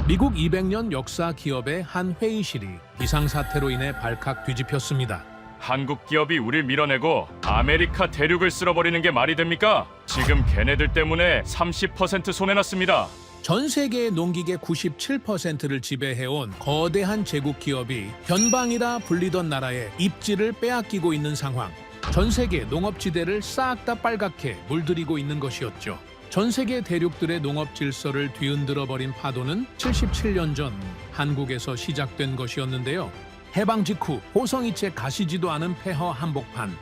미국 200년 역사 기업의 한 회의실이 비상사태로 인해 발칵 뒤집혔습니다. 한국 기업이 우릴 밀어내고 아메리카 대륙을 쓸어버리는 게 말이 됩니까? 지금 걔네들 때문에 30% 손해났습니다. 전 세계의 농기계 97%를 지배해온 거대한 제국 기업이 변방이라 불리던 나라의 입지를 빼앗기고 있는 상황. 전 세계 농업지대를 싹 다 빨갛게 물들이고 있는 것이었죠. 전 세계 대륙들의 농업 질서를 뒤흔들어 버린 파도는 77년 전 한국에서 시작된 것이었는데요. 해방 직후 호성이채 가시지도 않은 폐허 한복판.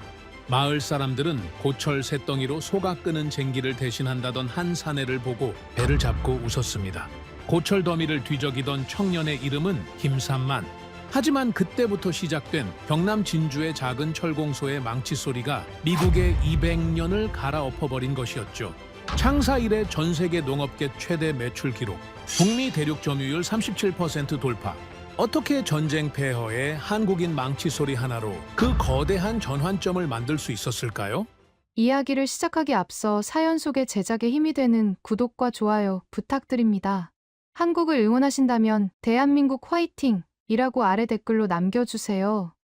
마을 사람들은 고철 새덩이로 소가 끄는 쟁기를 대신한다던 한 사내를 보고 배를 잡고 웃었습니다. 고철 더미를 뒤적이던 청년의 이름은 김삼만. 하지만 그때부터 시작된 경남 진주의 작은 철공소의 망치 소리가 미국의 200년을 갈아엎어버린 것이었죠. 창사 이래 전 세계 농업계 최대 매출 기록, 북미 대륙 점유율 37% 돌파. 어떻게 전쟁 폐허에 한국인 망치 소리 하나로 그 거대한 전환점을 만들 수 있었을까요? 이야기를 시작하기 앞서 사연 속의 제작에 힘이 되는 구독과 좋아요 부탁드립니다. 한국을 응원하신다면 대한민국 화이팅! 이라고 아래 댓글로 남겨주세요.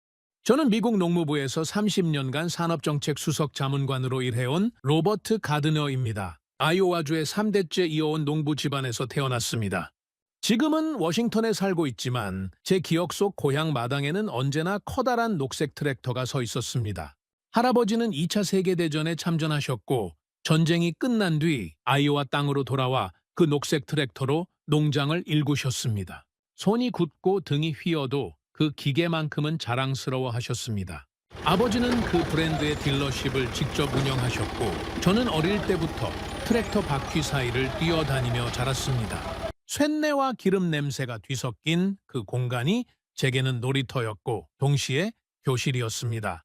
저는 미국 농무부에서 30년간 산업정책 수석 자문관으로 일해온 로버트 가드너입니다. 아이오와주의 3대째 이어온 농부 집안에서 태어났습니다. 지금은 워싱턴에 살고 있지만 제 기억 속 고향 마당에는 언제나 커다란 녹색 트랙터가 서 있었습니다. 할아버지는 2차 세계대전에 참전하셨고 전쟁이 끝난 뒤 아이오와 땅으로 돌아와 그 녹색 트랙터로 농장을 일구셨습니다. 손이 굳고 등이 휘어도 그 기계만큼은 자랑스러워 하셨습니다. 아버지는 그 브랜드의 딜러십을 직접 운영하셨고 저는 어릴 때부터 트랙터 바퀴 사이를 뛰어다니며 자랐습니다. 쇳내와 기름 냄새가 뒤섞인 그 공간이 제게는 놀이터였고 동시에 교실이었습니다.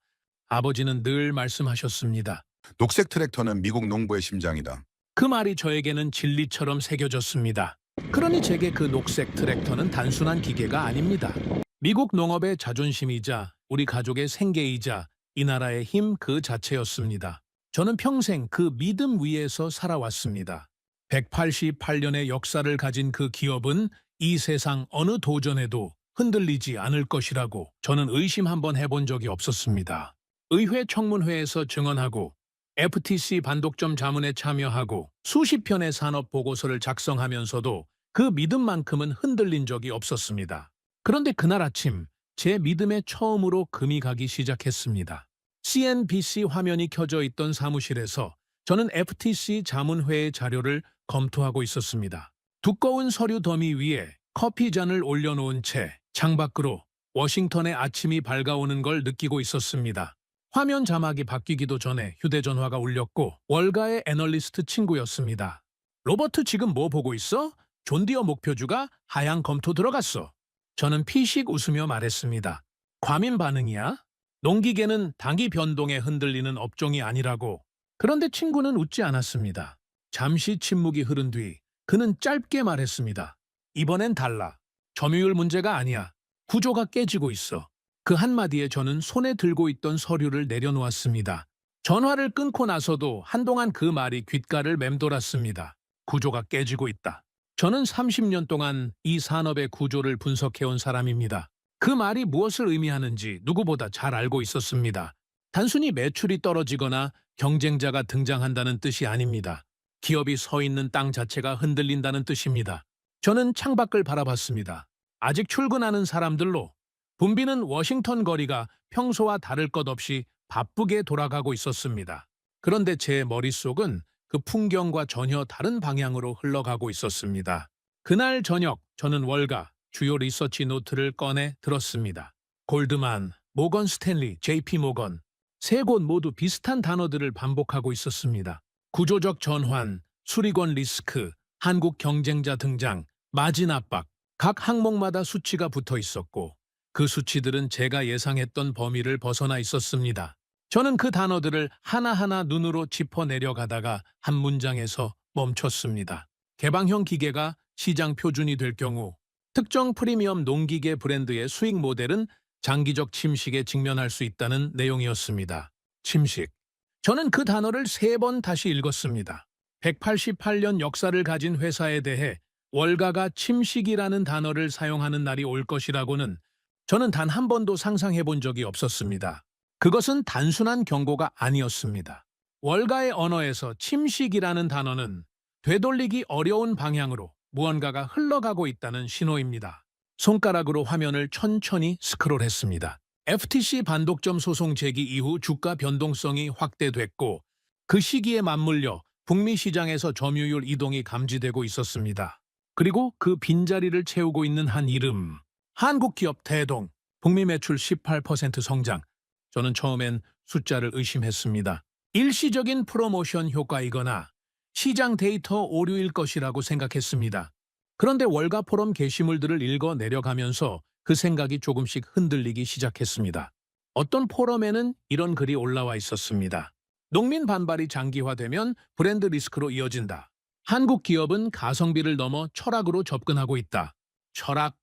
아버지는 늘 말씀하셨습니다. 녹색 트랙터는 미국 농부의 심장이다. 그 말이 저에게는 진리처럼 새겨졌습니다. 그러니 제게 그 녹색 트랙터는 단순한 기계가 아닙니다. 미국 농업의 자존심이자 우리 가족의 생계이자 이 나라의 힘 그 자체였습니다. 저는 평생 그 믿음 위에서 살아왔습니다. 188년의 역사를 가진 그 기업은 이 세상 어느 도전에도 흔들리지 않을 것이라고 저는 의심 한번 해본 적이 없었습니다. 의회 청문회에서 증언하고 FTC 반독점 자문에 참여하고 수십 편의 산업 보고서를 작성하면서도 그 믿음만큼은 흔들린 적이 없었습니다. 그런데 그날 아침 제 믿음에 처음으로 금이 가기 시작했습니다. CNBC 화면이 켜져 있던 사무실에서 저는 FTC 자문회의 자료를 검토하고 있었습니다. 두꺼운 서류 더미 위에 커피 잔을 올려놓은 채 창밖으로 워싱턴의 아침이 밝아오는 걸 느끼고 있었습니다. 화면 자막이 바뀌기도 전에 휴대전화가 울렸고 월가의 애널리스트 친구였습니다. 로버트 지금 뭐 보고 있어? 존디어 목표주가 하향 검토 들어갔어. 저는 피식 웃으며 말했습니다. 과민 반응이야? 농기계는 단기 변동에 흔들리는 업종이 아니라고. 그런데 친구는 웃지 않았습니다. 잠시 침묵이 흐른 뒤 그는 짧게 말했습니다. 이번엔 달라. 점유율 문제가 아니야. 구조가 깨지고 있어. 그 한마디에 저는 손에 들고 있던 서류를 내려놓았습니다. 전화를 끊고 나서도 한동안 그 말이 귓가를 맴돌았습니다. 구조가 깨지고 있다. 저는 30년 동안 이 산업의 구조를 분석해온 사람입니다. 그 말이 무엇을 의미하는지 누구보다 잘 알고 있었습니다. 단순히 매출이 떨어지거나 경쟁자가 등장한다는 뜻이 아닙니다. 기업이 서 있는 땅 자체가 흔들린다는 뜻입니다. 저는 창밖을 바라봤습니다. 아직 출근하는 사람들로 붐비는 워싱턴 거리가 평소와 다를 것 없이 바쁘게 돌아가고 있었습니다. 그런데 제 머릿속은 그 풍경과 전혀 다른 방향으로 흘러가고 있었습니다. 그날 저녁 저는 월가 주요 리서치 노트를 꺼내 들었습니다. 골드만, 모건 스탠리, JP 모건 세 곳 모두 비슷한 단어들을 반복하고 있었습니다. 구조적 전환, 수리권 리스크, 한국 경쟁자 등장, 마진 압박, 각 항목마다 수치가 붙어 있었고 그 수치들은 제가 예상했던 범위를 벗어나 있었습니다. 저는 그 단어들을 하나하나 눈으로 짚어 내려가다가 한 문장에서 멈췄습니다. 개방형 기계가 시장 표준이 될 경우 특정 프리미엄 농기계 브랜드의 수익 모델은 장기적 침식에 직면할 수 있다는 내용이었습니다. 침식. 저는 그 단어를 3번 다시 읽었습니다. 188년 역사를 가진 회사에 대해 월가가 침식이라는 단어를 사용하는 날이 올 것이라고는 저는 단 한 번도 상상해 본 적이 없었습니다. 그것은 단순한 경고가 아니었습니다. 월가의 언어에서 침식이라는 단어는 되돌리기 어려운 방향으로 무언가가 흘러가고 있다는 신호입니다. 손가락으로 화면을 천천히 스크롤했습니다. FTC 반독점 소송 제기 이후 주가 변동성이 확대됐고 그 시기에 맞물려 북미 시장에서 점유율 이동이 감지되고 있었습니다. 그리고 그 빈자리를 채우고 있는 한 이름, 한국 기업 대동, 북미 매출 18% 성장. 저는 처음엔 숫자를 의심했습니다. 일시적인 프로모션 효과이거나 시장 데이터 오류일 것이라고 생각했습니다. 그런데 월가 포럼 게시물들을 읽어 내려가면서 그 생각이 조금씩 흔들리기 시작했습니다. 어떤 포럼에는 이런 글이 올라와 있었습니다. 농민 반발이 장기화되면 브랜드 리스크로 이어진다. 한국 기업은 가성비를 넘어 철학으로 접근하고 있다. 철학.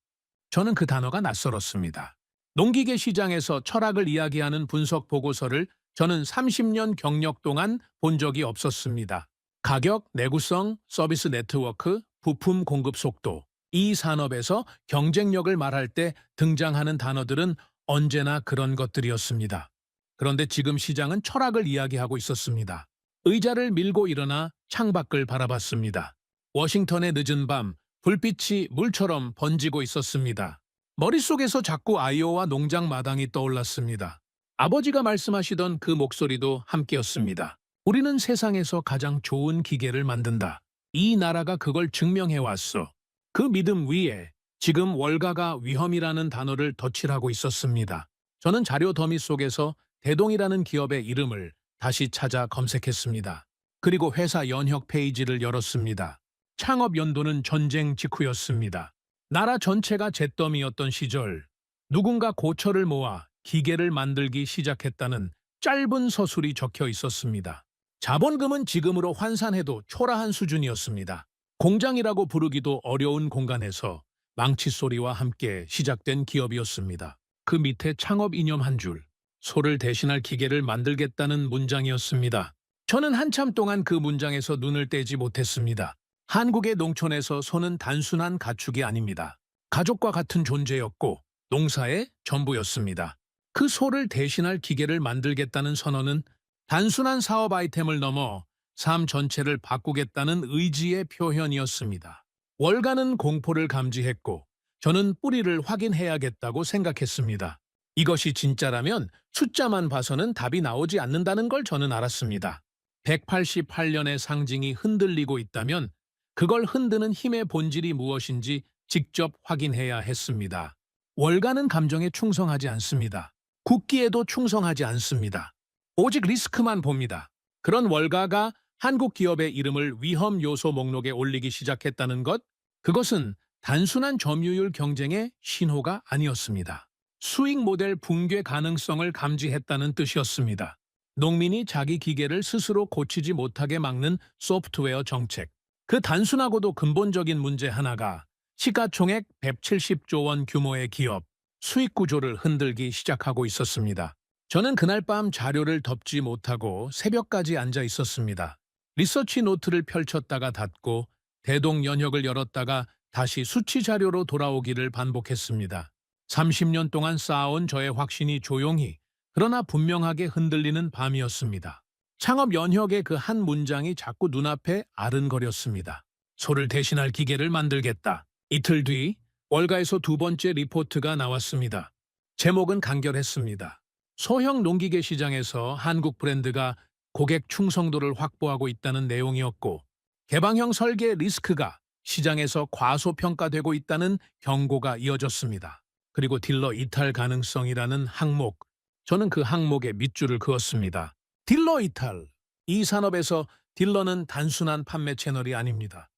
저는 그 단어가 낯설었습니다. 농기계 시장에서 철학을 이야기하는 분석 보고서를 저는 30년 경력 동안 본 적이 없었습니다. 가격, 내구성, 서비스 네트워크, 부품 공급 속도. 이 산업에서 경쟁력을 말할 때 등장하는 단어들은 언제나 그런 것들이었습니다. 그런데 지금 시장은 철학을 이야기하고 있었습니다. 의자를 밀고 일어나 창밖을 바라봤습니다. 워싱턴의 늦은 밤, 불빛이 물처럼 번지고 있었습니다. 머릿속에서 자꾸 아이오와 농장 마당이 떠올랐습니다. 아버지가 말씀하시던 그 목소리도 함께였습니다. 우리는 세상에서 가장 좋은 기계를 만든다. 이 나라가 그걸 증명해왔어. 그 믿음 위에 지금 월가가 위험이라는 단어를 덧칠하고 있었습니다. 저는 자료 더미 속에서 대동이라는 기업의 이름을 다시 찾아 검색했습니다. 그리고 회사 연혁 페이지를 열었습니다. 창업 연도는 전쟁 직후였습니다. 나라 전체가 잿더미였던 시절, 누군가 고철을 모아 기계를 만들기 시작했다는 짧은 서술이 적혀 있었습니다. 자본금은 지금으로 환산해도 초라한 수준이었습니다. 공장이라고 부르기도 어려운 공간에서 망치 소리와 함께 시작된 기업이었습니다. 그 밑에 창업 이념 한 줄, 소를 대신할 기계를 만들겠다는 문장이었습니다. 저는 한참 동안 그 문장에서 눈을 떼지 못했습니다. 한국의 농촌에서 소는 단순한 가축이 아닙니다. 가족과 같은 존재였고 농사의 전부였습니다. 그 소를 대신할 기계를 만들겠다는 선언은 단순한 사업 아이템을 넘어 삶 전체를 바꾸겠다는 의지의 표현이었습니다. 월가는 공포를 감지했고 저는 뿌리를 확인해야겠다고 생각했습니다. 이것이 진짜라면 숫자만 봐서는 답이 나오지 않는다는 걸 저는 알았습니다. 188년의 상징이 흔들리고 있다면 그걸 흔드는 힘의 본질이 무엇인지 직접 확인해야 했습니다. 월가는 감정에 충성하지 않습니다. 국기에도 충성하지 않습니다. 오직 리스크만 봅니다. 그런 월가가 한국 기업의 이름을 위험 요소 목록에 올리기 시작했다는 것, 그것은 단순한 점유율 경쟁의 신호가 아니었습니다. 수익 모델 붕괴 가능성을 감지했다는 뜻이었습니다. 농민이 자기 기계를 스스로 고치지 못하게 막는 소프트웨어 정책. 그 단순하고도 근본적인 문제 하나가 시가총액 170조 원 규모의 기업, 수익 구조를 흔들기 시작하고 있었습니다. 저는 그날 밤 자료를 덮지 못하고 새벽까지 앉아 있었습니다. 리서치 노트를 펼쳤다가 닫고 대동 연혁을 열었다가 다시 수치 자료로 돌아오기를 반복했습니다. 30년 동안 쌓아온 저의 확신이 조용히 그러나 분명하게 흔들리는 밤이었습니다. 창업 연혁의 그 한 문장이 자꾸 눈앞에 아른거렸습니다. 소를 대신할 기계를 만들겠다. 이틀 뒤 월가에서 두 번째 리포트가 나왔습니다. 제목은 간결했습니다. 소형 농기계 시장에서 한국 브랜드가 고객 충성도를 확보하고 있다는 내용이었고 개방형 설계 리스크가 시장에서 과소평가되고 있다는 경고가 이어졌습니다. 그리고 딜러 이탈 가능성이라는 항목, 저는 그 항목에 밑줄을 그었습니다. 딜러 이탈. 이 산업에서 딜러는 단순한 판매 채널이 아닙니다.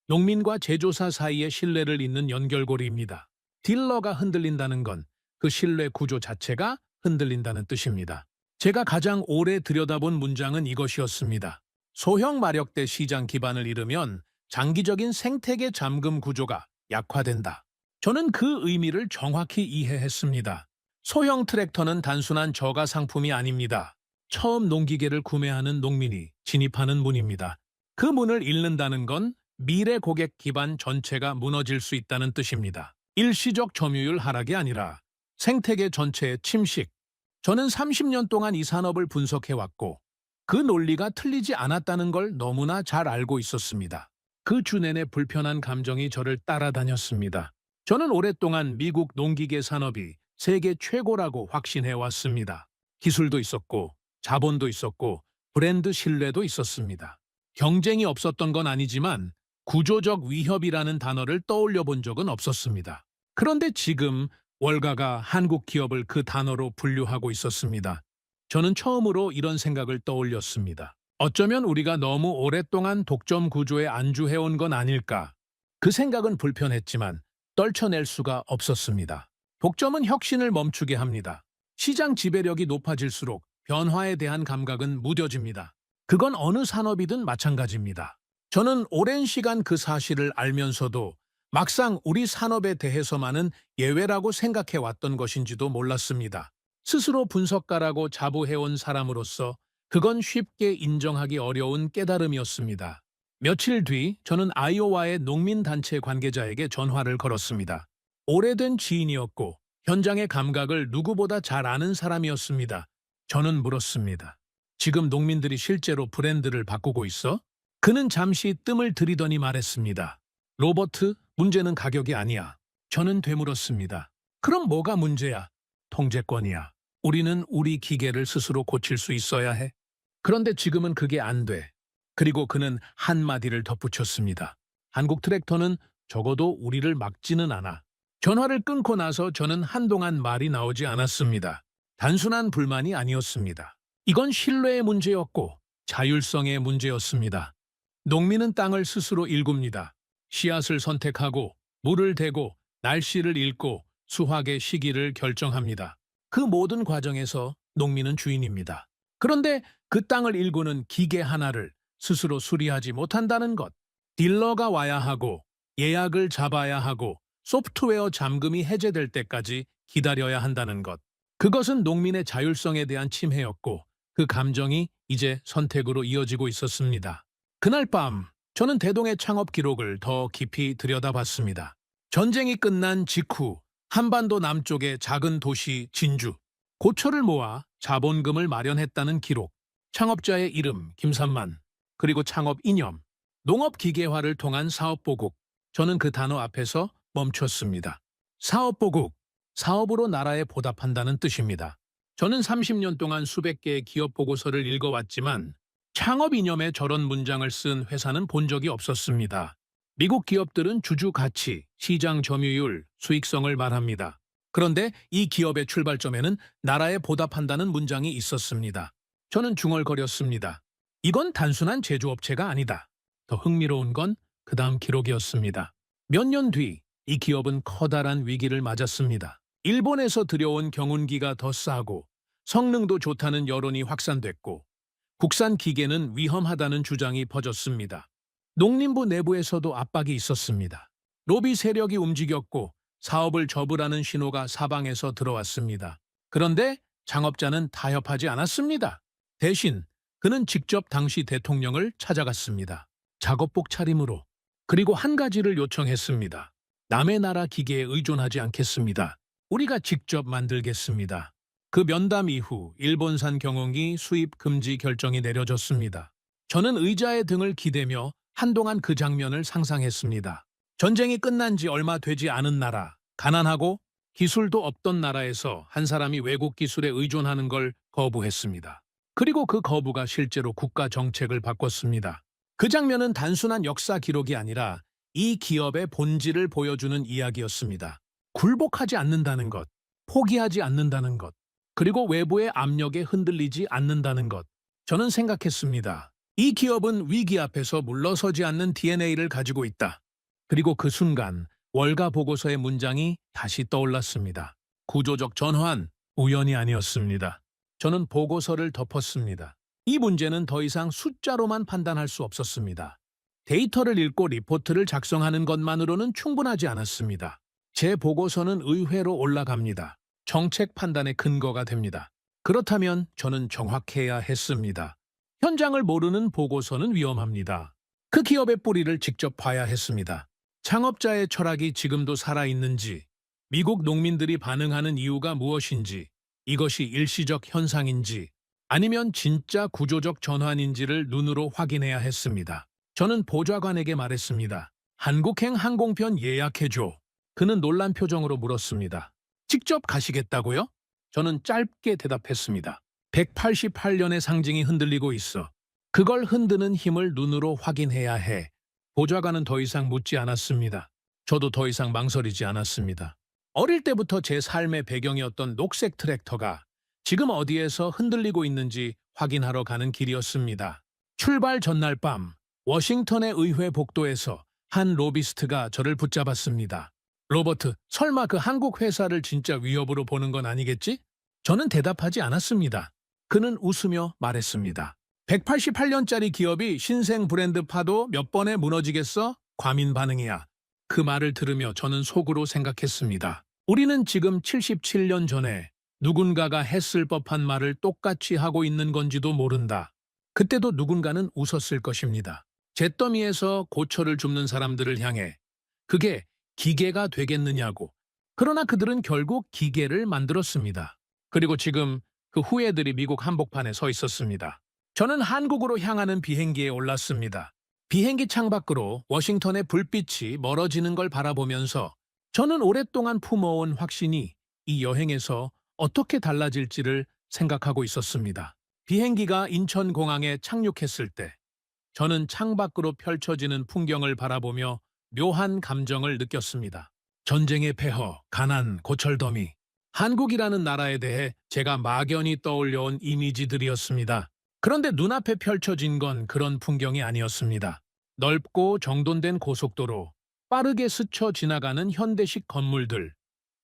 농민과 제조사 사이의 신뢰를 잇는 연결고리입니다. 딜러가 흔들린다는 건 그 신뢰 구조 자체가 흔들린다는 뜻입니다. 제가 가장 오래 들여다본 문장은 이것이었습니다. 소형 마력대 시장 기반을 잃으면 장기적인 생태계 잠금 구조가 약화된다. 저는 그 의미를 정확히 이해했습니다. 소형 트랙터는 단순한 저가 상품이 아닙니다. 처음 농기계를 구매하는 농민이 진입하는 문입니다. 그 문을 잃는다는 건 미래 고객 기반 전체가 무너질 수 있다는 뜻입니다. 일시적 점유율 하락이 아니라 생태계 전체의 침식. 저는 30년 동안 이 산업을 분석해왔고 그 논리가 틀리지 않았다는 걸 너무나 잘 알고 있었습니다. 그 주 내내 불편한 감정이 저를 따라다녔습니다. 저는 오랫동안 미국 농기계 산업이 세계 최고라고 확신해왔습니다. 기술도 있었고 자본도 있었고 브랜드 신뢰도 있었습니다. 경쟁이 없었던 건 아니지만 구조적 위협이라는 단어를 떠올려 본 적은 없었습니다. 그런데 지금 월가가 한국 기업을 그 단어로 분류하고 있었습니다. 저는 처음으로 이런 생각을 떠올렸습니다. 어쩌면 우리가 너무 오랫동안 독점 구조에 안주해온 건 아닐까. 그 생각은 불편했지만 떨쳐낼 수가 없었습니다. 독점은 혁신을 멈추게 합니다. 시장 지배력이 높아질수록 변화에 대한 감각은 무뎌집니다. 그건 어느 산업이든 마찬가지입니다. 저는 오랜 시간 그 사실을 알면서도 막상 우리 산업에 대해서만은 예외라고 생각해 왔던 것인지도 몰랐습니다. 스스로 분석가라고 자부해온 사람으로서 그건 쉽게 인정하기 어려운 깨달음이었습니다. 며칠 뒤 저는 아이오와의 농민단체 관계자에게 전화를 걸었습니다. 오래된 지인이었고 현장의 감각을 누구보다 잘 아는 사람이었습니다. 저는 물었습니다. 지금 농민들이 실제로 브랜드를 바꾸고 있어? 그는 잠시 뜸을 들이더니 말했습니다. 로버트, 문제는 가격이 아니야. 저는 되물었습니다. 그럼 뭐가 문제야? 통제권이야. 우리는 우리 기계를 스스로 고칠 수 있어야 해. 그런데 지금은 그게 안 돼. 그리고 그는 한마디를 덧붙였습니다. 한국 트랙터는 적어도 우리를 막지는 않아. 전화를 끊고 나서 저는 한동안 말이 나오지 않았습니다. 단순한 불만이 아니었습니다. 이건 신뢰의 문제였고 자율성의 문제였습니다. 농민은 땅을 스스로 일굽니다. 씨앗을 선택하고 물을 대고 날씨를 읽고 수확의 시기를 결정합니다. 그 모든 과정에서 농민은 주인입니다. 그런데 그 땅을 일구는 기계 하나를 스스로 수리하지 못한다는 것, 딜러가 와야 하고 예약을 잡아야 하고 소프트웨어 잠금이 해제될 때까지 기다려야 한다는 것, 그것은 농민의 자율성에 대한 침해였고 그 감정이 이제 선택으로 이어지고 있었습니다. 그날 밤 저는 대동의 창업 기록을 더 깊이 들여다봤습니다. 전쟁이 끝난 직후 한반도 남쪽의 작은 도시 진주, 고철을 모아 자본금을 마련했다는 기록, 창업자의 이름 김삼만, 그리고 창업 이념, 농업 기계화를 통한 사업보국. 저는 그 단어 앞에서 멈췄습니다. 사업보국, 사업으로 나라에 보답한다는 뜻입니다. 저는 30년 동안 수백 개의 기업 보고서를 읽어왔지만 창업 이념에 저런 문장을 쓴 회사는 본 적이 없었습니다. 미국 기업들은 주주 가치, 시장 점유율, 수익성을 말합니다. 그런데 이 기업의 출발점에는 나라에 보답한다는 문장이 있었습니다. 저는 중얼거렸습니다. 이건 단순한 제조업체가 아니다. 더 흥미로운 건 그 다음 기록이었습니다. 몇 년 뒤 이 기업은 커다란 위기를 맞았습니다. 일본에서 들여온 경운기가 더 싸고 성능도 좋다는 여론이 확산됐고 국산 기계는 위험하다는 주장이 퍼졌습니다. 농림부 내부에서도 압박이 있었습니다. 로비 세력이 움직였고 사업을 접으라는 신호가 사방에서 들어왔습니다. 그런데 창업자는 타협하지 않았습니다. 대신 그는 직접 당시 대통령을 찾아갔습니다. 작업복 차림으로. 그리고 한 가지를 요청했습니다. 남의 나라 기계에 의존하지 않겠습니다. 우리가 직접 만들겠습니다. 그 면담 이후 일본산 경운기 수입 금지 결정이 내려졌습니다. 저는 의자의 등을 기대며 한동안 그 장면을 상상했습니다. 전쟁이 끝난 지 얼마 되지 않은 나라, 가난하고 기술도 없던 나라에서 한 사람이 외국 기술에 의존하는 걸 거부했습니다. 그리고 그 거부가 실제로 국가 정책을 바꿨습니다. 그 장면은 단순한 역사 기록이 아니라 이 기업의 본질을 보여주는 이야기였습니다. 굴복하지 않는다는 것, 포기하지 않는다는 것, 그리고 외부의 압력에 흔들리지 않는다는 것. 저는 생각했습니다. 이 기업은 위기 앞에서 물러서지 않는 DNA를 가지고 있다. 그리고 그 순간 월가 보고서의 문장이 다시 떠올랐습니다. 구조적 전환, 우연이 아니었습니다. 저는 보고서를 덮었습니다. 이 문제는 더 이상 숫자로만 판단할 수 없었습니다. 데이터를 읽고 리포트를 작성하는 것만으로는 충분하지 않았습니다. 제 보고서는 의회로 올라갑니다. 정책 판단의 근거가 됩니다. 그렇다면 저는 정확해야 했습니다. 현장을 모르는 보고서는 위험합니다. 그 기업의 뿌리를 직접 봐야 했습니다. 창업자의 철학이 지금도 살아있는지, 미국 농민들이 반응하는 이유가 무엇인지, 이것이 일시적 현상인지, 아니면 진짜 구조적 전환인지를 눈으로 확인해야 했습니다. 저는 보좌관에게 말했습니다. 한국행 항공편 예약해줘. 그는 놀란 표정으로 물었습니다. 직접 가시겠다고요? 저는 짧게 대답했습니다. 188년의 상징이 흔들리고 있어. 그걸 흔드는 힘을 눈으로 확인해야 해. 보좌관은 더 이상 묻지 않았습니다. 저도 더 이상 망설이지 않았습니다. 어릴 때부터 제 삶의 배경이었던 녹색 트랙터가 지금 어디에서 흔들리고 있는지 확인하러 가는 길이었습니다. 출발 전날 밤, 워싱턴의 의회 복도에서 한 로비스트가 저를 붙잡았습니다. 로버트, 설마 그 한국 회사를 진짜 위협으로 보는 건 아니겠지? 저는 대답하지 않았습니다. 그는 웃으며 말했습니다. 188년짜리 기업이 신생 브랜드 파도 몇 번에 무너지겠어? 과민 반응이야. 그 말을 들으며 저는 속으로 생각했습니다. 우리는 지금 77년 전에 누군가가 했을 법한 말을 똑같이 하고 있는 건지도 모른다. 그때도 누군가는 웃었을 것입니다. 잿더미에서 고철을 줍는 사람들을 향해 그게 기계가 되겠느냐고. 그러나 그들은 결국 기계를 만들었습니다. 그리고 지금 그 후예들이 미국 한복판에 서 있었습니다. 저는 한국으로 향하는 비행기에 올랐습니다. 비행기 창밖으로 워싱턴의 불빛이 멀어지는 걸 바라보면서 저는 오랫동안 품어온 확신이 이 여행에서 어떻게 달라질지를 생각하고 있었습니다. 비행기가 인천공항에 착륙했을 때 저는 창밖으로 펼쳐지는 풍경을 바라보며 묘한 감정을 느꼈습니다. 전쟁의 폐허, 가난, 고철더미, 한국이라는 나라에 대해 제가 막연히 떠올려온 이미지들이었습니다. 그런데 눈앞에 펼쳐진 건 그런 풍경이 아니었습니다. 넓고 정돈된 고속도로, 빠르게 스쳐 지나가는 현대식 건물들,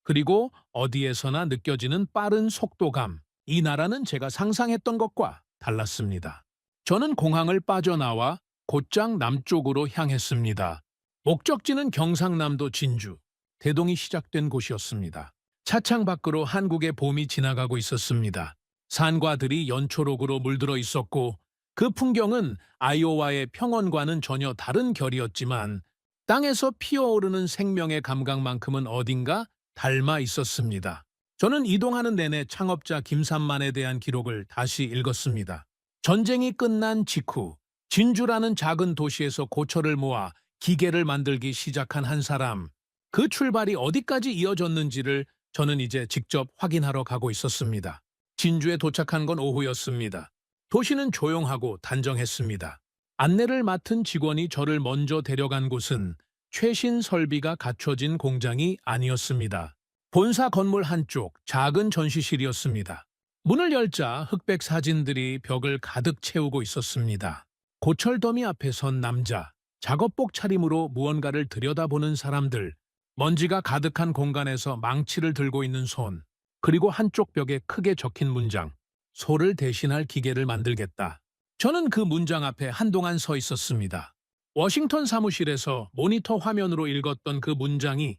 그리고 어디에서나 느껴지는 빠른 속도감. 이 나라는 제가 상상했던 것과 달랐습니다. 저는 공항을 빠져나와 곧장 남쪽으로 향했습니다. 목적지는 경상남도 진주, 대동이 시작된 곳이었습니다. 차창 밖으로 한국의 봄이 지나가고 있었습니다. 산과 들이 연초록으로 물들어 있었고 그 풍경은 아이오와의 평원과는 전혀 다른 결이었지만 땅에서 피어오르는 생명의 감각만큼은 어딘가 닮아 있었습니다. 저는 이동하는 내내 창업자 김삼만에 대한 기록을 다시 읽었습니다. 전쟁이 끝난 직후 진주라는 작은 도시에서 고철을 모아 기계를 만들기 시작한 한 사람, 그 출발이 어디까지 이어졌는지를 저는 이제 직접 확인하러 가고 있었습니다. 진주에 도착한 건 오후였습니다. 도시는 조용하고 단정했습니다. 안내를 맡은 직원이 저를 먼저 데려간 곳은 최신 설비가 갖춰진 공장이 아니었습니다. 본사 건물 한쪽 작은 전시실이었습니다. 문을 열자 흑백 사진들이 벽을 가득 채우고 있었습니다. 고철더미 앞에 선 남자, 작업복 차림으로 무언가를 들여다보는 사람들, 먼지가 가득한 공간에서 망치를 들고 있는 손, 그리고 한쪽 벽에 크게 적힌 문장, 소를 대신할 기계를 만들겠다. 저는 그 문장 앞에 한동안 서 있었습니다. 워싱턴 사무실에서 모니터 화면으로 읽었던 그 문장이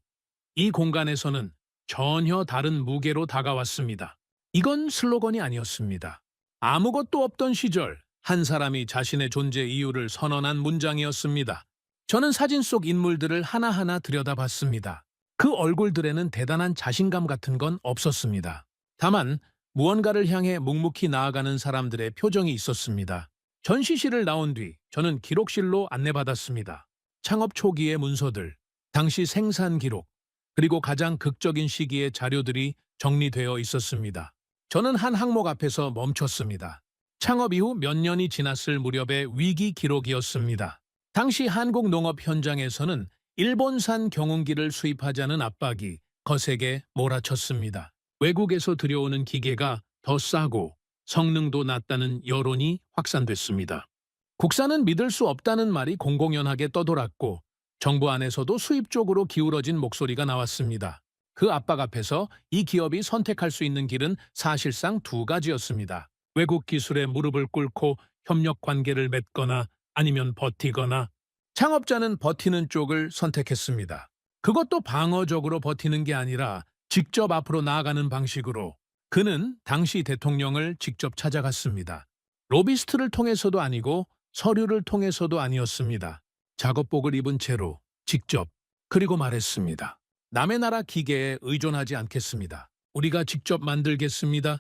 이 공간에서는 전혀 다른 무게로 다가왔습니다. 이건 슬로건이 아니었습니다. 아무것도 없던 시절 한 사람이 자신의 존재 이유를 선언한 문장이었습니다. 저는 사진 속 인물들을 하나하나 들여다봤습니다. 그 얼굴들에는 대단한 자신감 같은 건 없었습니다. 다만 무언가를 향해 묵묵히 나아가는 사람들의 표정이 있었습니다. 전시실을 나온 뒤 저는 기록실로 안내받았습니다. 창업 초기의 문서들, 당시 생산 기록, 그리고 가장 극적인 시기의 자료들이 정리되어 있었습니다. 저는 한 항목 앞에서 멈췄습니다. 창업 이후 몇 년이 지났을 무렵의 위기 기록이었습니다. 당시 한국 농업 현장에서는 일본산 경운기를 수입하자는 압박이 거세게 몰아쳤습니다. 외국에서 들여오는 기계가 더 싸고 성능도 낮다는 여론이 확산됐습니다. 국산은 믿을 수 없다는 말이 공공연하게 떠돌았고 정부 안에서도 수입 쪽으로 기울어진 목소리가 나왔습니다. 그 압박 앞에서 이 기업이 선택할 수 있는 길은 사실상 두 가지였습니다. 외국 기술에 무릎을 꿇고 협력 관계를 맺거나 아니면 버티거나. 창업자는 버티는 쪽을 선택했습니다. 그것도 방어적으로 버티는 게 아니라 직접 앞으로 나아가는 방식으로. 그는 당시 대통령을 직접 찾아갔습니다. 로비스트를 통해서도 아니고 서류를 통해서도 아니었습니다. 작업복을 입은 채로 직접 그리고 말했습니다. 남의 나라 기계에 의존하지 않겠습니다. 우리가 직접 만들겠습니다.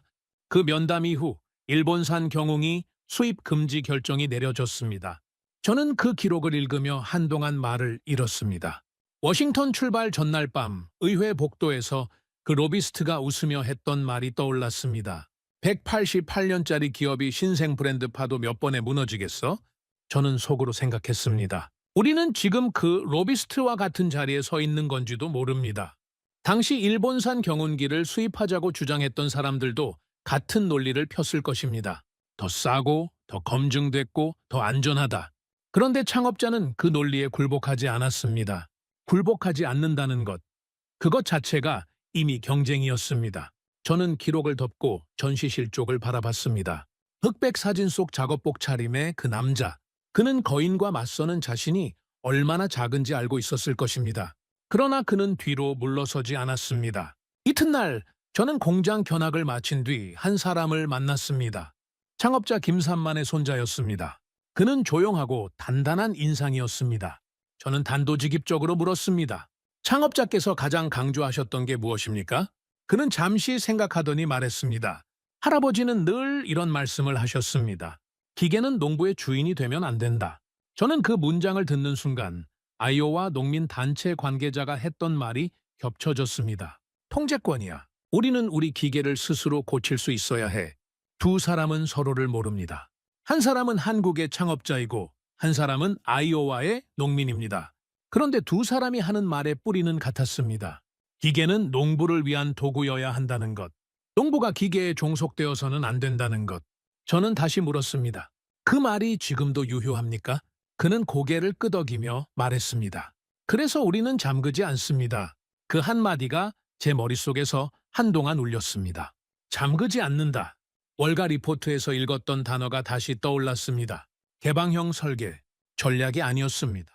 그 면담 이후 일본산 경웅이 수입 금지 결정이 내려졌습니다. 저는 그 기록을 읽으며 한동안 말을 잃었습니다. 워싱턴 출발 전날 밤 의회 복도에서 그 로비스트가 웃으며 했던 말이 떠올랐습니다. 188년짜리 기업이 신생 브랜드 파도 몇 번에 무너지겠어? 저는 속으로 생각했습니다. 우리는 지금 그 로비스트와 같은 자리에 서 있는 건지도 모릅니다. 당시 일본산 경운기를 수입하자고 주장했던 사람들도 같은 논리를 폈을 것입니다. 더 싸고 더 검증됐고 더 안전하다. 그런데 창업자는 그 논리에 굴복하지 않았습니다. 굴복하지 않는다는 것, 그것 자체가 이미 경쟁이었습니다. 저는 기록을 덮고 전시실 쪽을 바라봤습니다. 흑백 사진 속 작업복 차림의 그 남자, 그는 거인과 맞서는 자신이 얼마나 작은지 알고 있었을 것입니다. 그러나 그는 뒤로 물러서지 않았습니다. 이튿날 저는 공장 견학을 마친 뒤 한 사람을 만났습니다. 창업자 김삼만의 손자였습니다. 그는 조용하고 단단한 인상이었습니다. 저는 단도직입적으로 물었습니다. 창업자께서 가장 강조하셨던 게 무엇입니까? 그는 잠시 생각하더니 말했습니다. 할아버지는 늘 이런 말씀을 하셨습니다. 기계는 농부의 주인이 되면 안 된다. 저는 그 문장을 듣는 순간 아이오와 농민 단체 관계자가 했던 말이 겹쳐졌습니다. 통제권이야. 우리는 우리 기계를 스스로 고칠 수 있어야 해. 두 사람은 서로를 모릅니다. 한 사람은 한국의 창업자이고 한 사람은 아이오와의 농민입니다. 그런데 두 사람이 하는 말의 뿌리는 같았습니다. 기계는 농부를 위한 도구여야 한다는 것. 농부가 기계에 종속되어서는 안 된다는 것. 저는 다시 물었습니다. 그 말이 지금도 유효합니까? 그는 고개를 끄덕이며 말했습니다. 그래서 우리는 잠그지 않습니다. 그 한마디가 제 머릿속에서 한동안 울렸습니다. 잠그지 않는다. 월가 리포트에서 읽었던 단어가 다시 떠올랐습니다. 개방형 설계, 전략이 아니었습니다.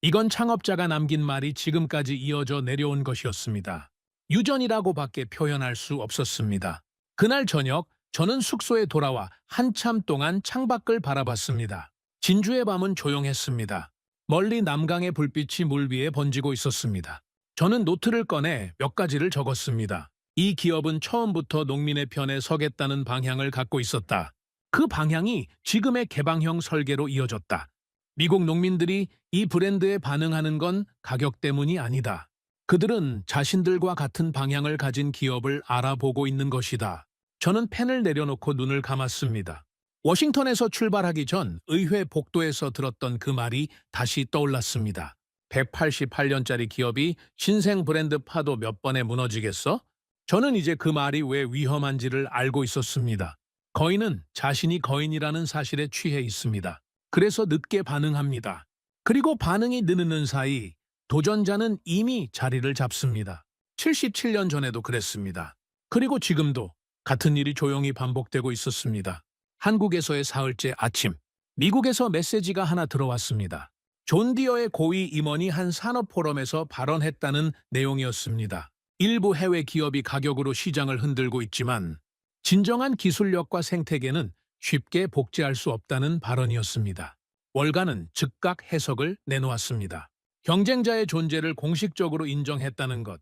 이건 창업자가 남긴 말이 지금까지 이어져 내려온 것이었습니다. 유전이라고밖에 표현할 수 없었습니다. 그날 저녁 저는 숙소에 돌아와 한참 동안 창밖을 바라봤습니다. 진주의 밤은 조용했습니다. 멀리 남강의 불빛이 물 위에 번지고 있었습니다. 저는 노트를 꺼내 몇 가지를 적었습니다. 이 기업은 처음부터 농민의 편에 서겠다는 방향을 갖고 있었다. 그 방향이 지금의 개방형 설계로 이어졌다. 미국 농민들이 이 브랜드에 반응하는 건 가격 때문이 아니다. 그들은 자신들과 같은 방향을 가진 기업을 알아보고 있는 것이다. 저는 펜을 내려놓고 눈을 감았습니다. 워싱턴에서 출발하기 전 의회 복도에서 들었던 그 말이 다시 떠올랐습니다. 188년짜리 기업이 신생 브랜드 파도 몇 번에 무너지겠어? 저는 이제 그 말이 왜 위험한지를 알고 있었습니다. 거인은 자신이 거인이라는 사실에 취해 있습니다. 그래서 늦게 반응합니다. 그리고 반응이 느는 사이 도전자는 이미 자리를 잡습니다. 77년 전에도 그랬습니다. 그리고 지금도 같은 일이 조용히 반복되고 있었습니다. 한국에서의 사흘째 아침, 미국에서 메시지가 하나 들어왔습니다. 존 디어의 고위 임원이 한 산업 포럼에서 발언했다는 내용이었습니다. 일부 해외 기업이 가격으로 시장을 흔들고 있지만 진정한 기술력과 생태계는 쉽게 복제할 수 없다는 발언이었습니다. 월가는 즉각 해석을 내놓았습니다. 경쟁자의 존재를 공식적으로 인정했다는 것,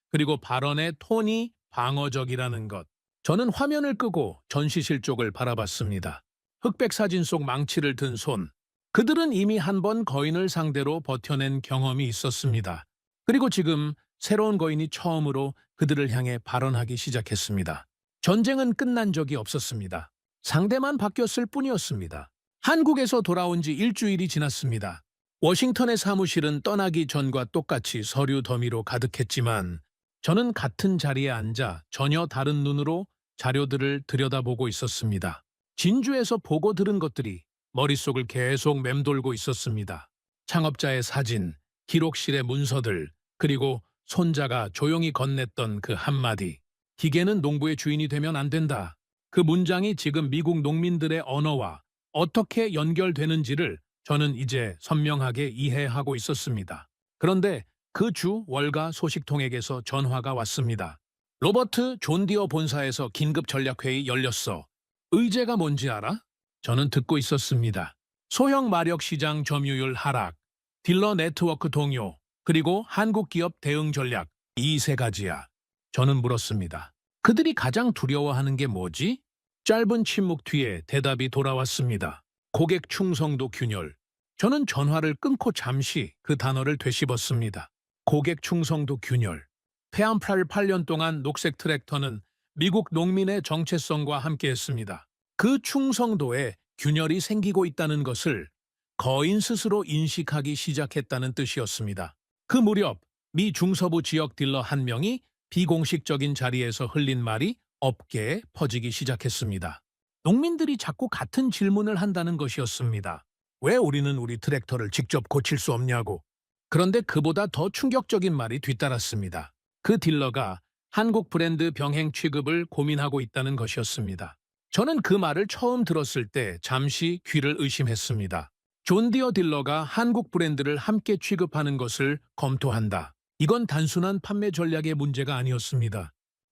그리고 발언의 톤이 방어적이라는 것. 저는 화면을 끄고 전시실 쪽을 바라봤습니다. 흑백 사진 속 망치를 든 손. 그들은 이미 한 번 거인을 상대로 버텨낸 경험이 있었습니다. 그리고 지금 새로운 거인이 처음으로 그들을 향해 발언하기 시작했습니다. 전쟁은 끝난 적이 없었습니다. 상대만 바뀌었을 뿐이었습니다. 한국에서 돌아온 지 일주일이 지났습니다. 워싱턴의 사무실은 떠나기 전과 똑같이 서류 더미로 가득했지만 저는 같은 자리에 앉아 전혀 다른 눈으로 자료들을 들여다보고 있었습니다. 진주에서 보고 들은 것들이 머릿속을 계속 맴돌고 있었습니다. 창업자의 사진, 기록실의 문서들, 그리고 손자가 조용히 건넸던 그 한마디. 기계는 농부의 주인이 되면 안 된다. 그 문장이 지금 미국 농민들의 언어와 어떻게 연결되는지를 저는 이제 선명하게 이해하고 있었습니다. 그런데 그 주 월가 소식통에게서 전화가 왔습니다. 로버트 존 디어 본사에서 긴급 전략회의 열렸어. 의제가 뭔지 알아? 저는 듣고 있었습니다. 소형 마력 시장 점유율 하락, 딜러 네트워크 동요, 그리고 한국 기업 대응 전략, 이 세 가지야. 저는 물었습니다. 그들이 가장 두려워하는 게 뭐지? 짧은 침묵 뒤에 대답이 돌아왔습니다. 고객 충성도 균열. 저는 전화를 끊고 잠시 그 단어를 되씹었습니다. 고객 충성도 균열. 폐암 8년 동안 녹색 트랙터는 미국 농민의 정체성과 함께했습니다. 그 충성도에 균열이 생기고 있다는 것을 거인 스스로 인식하기 시작했다는 뜻이었습니다. 그 무렵 미 중서부 지역 딜러 한 명이 비공식적인 자리에서 흘린 말이 업계에 퍼지기 시작했습니다. 농민들이 자꾸 같은 질문을 한다는 것이었습니다. 왜 우리는 우리 트랙터를 직접 고칠 수 없냐고. 그런데 그보다 더 충격적인 말이 뒤따랐습니다. 그 딜러가 한국 브랜드 병행 취급을 고민하고 있다는 것이었습니다. 저는 그 말을 처음 들었을 때 잠시 귀를 의심했습니다. 존디어 딜러가 한국 브랜드를 함께 취급하는 것을 검토한다. 이건 단순한 판매 전략의 문제가 아니었습니다.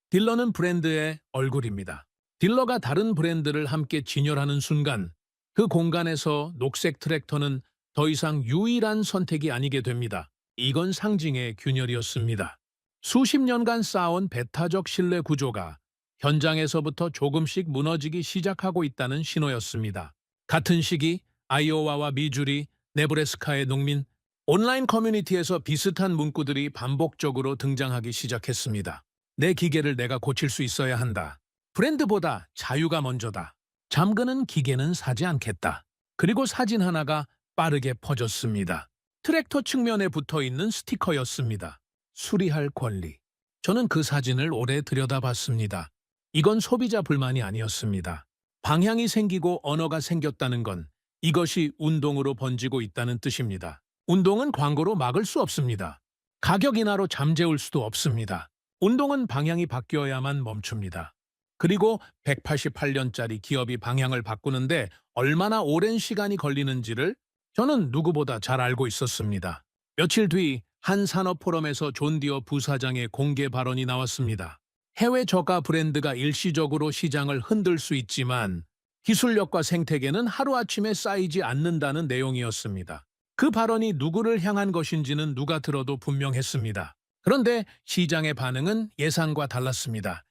딜러는 브랜드의 얼굴입니다. 딜러가 다른 브랜드를 함께 진열하는 순간 그 공간에서 녹색 트랙터는 더 이상 유일한 선택이 아니게 됩니다. 이건 상징의 균열이었습니다. 수십 년간 쌓아온 배타적 신뢰 구조가 현장에서부터 조금씩 무너지기 시작하고 있다는 신호였습니다. 같은 시기 아이오와와 미주리, 네브래스카의 농민, 온라인 커뮤니티에서 비슷한 문구들이 반복적으로 등장하기 시작했습니다. 내 기계를 내가 고칠 수 있어야 한다. 브랜드보다 자유가 먼저다. 잠그는 기계는 사지 않겠다. 그리고 사진 하나가 빠르게 퍼졌습니다. 트랙터 측면에 붙어있는 스티커였습니다. 수리할 권리. 저는 그 사진을 오래 들여다봤습니다. 이건 소비자 불만이 아니었습니다. 방향이 생기고 언어가 생겼다는 건 이것이 운동으로 번지고 있다는 뜻입니다. 운동은 광고로 막을 수 없습니다. 가격 인하로 잠재울 수도 없습니다. 운동은 방향이 바뀌어야만 멈춥니다. 그리고 188년짜리 기업이 방향을 바꾸는데 얼마나 오랜 시간이 걸리는지를 저는 누구보다 잘 알고 있었습니다. 며칠 뒤 한 산업 포럼에서 존디어 부사장의 공개 발언이 나왔습니다. 해외 저가 브랜드가 일시적으로 시장을 흔들 수 있지만 기술력과 생태계는 하루아침에 쌓이지 않는다는 내용이었습니다. 그 발언이 누구를 향한 것인지는 누가 들어도 분명했습니다. 그런데 시장의 반응은 예상과 달랐습니다.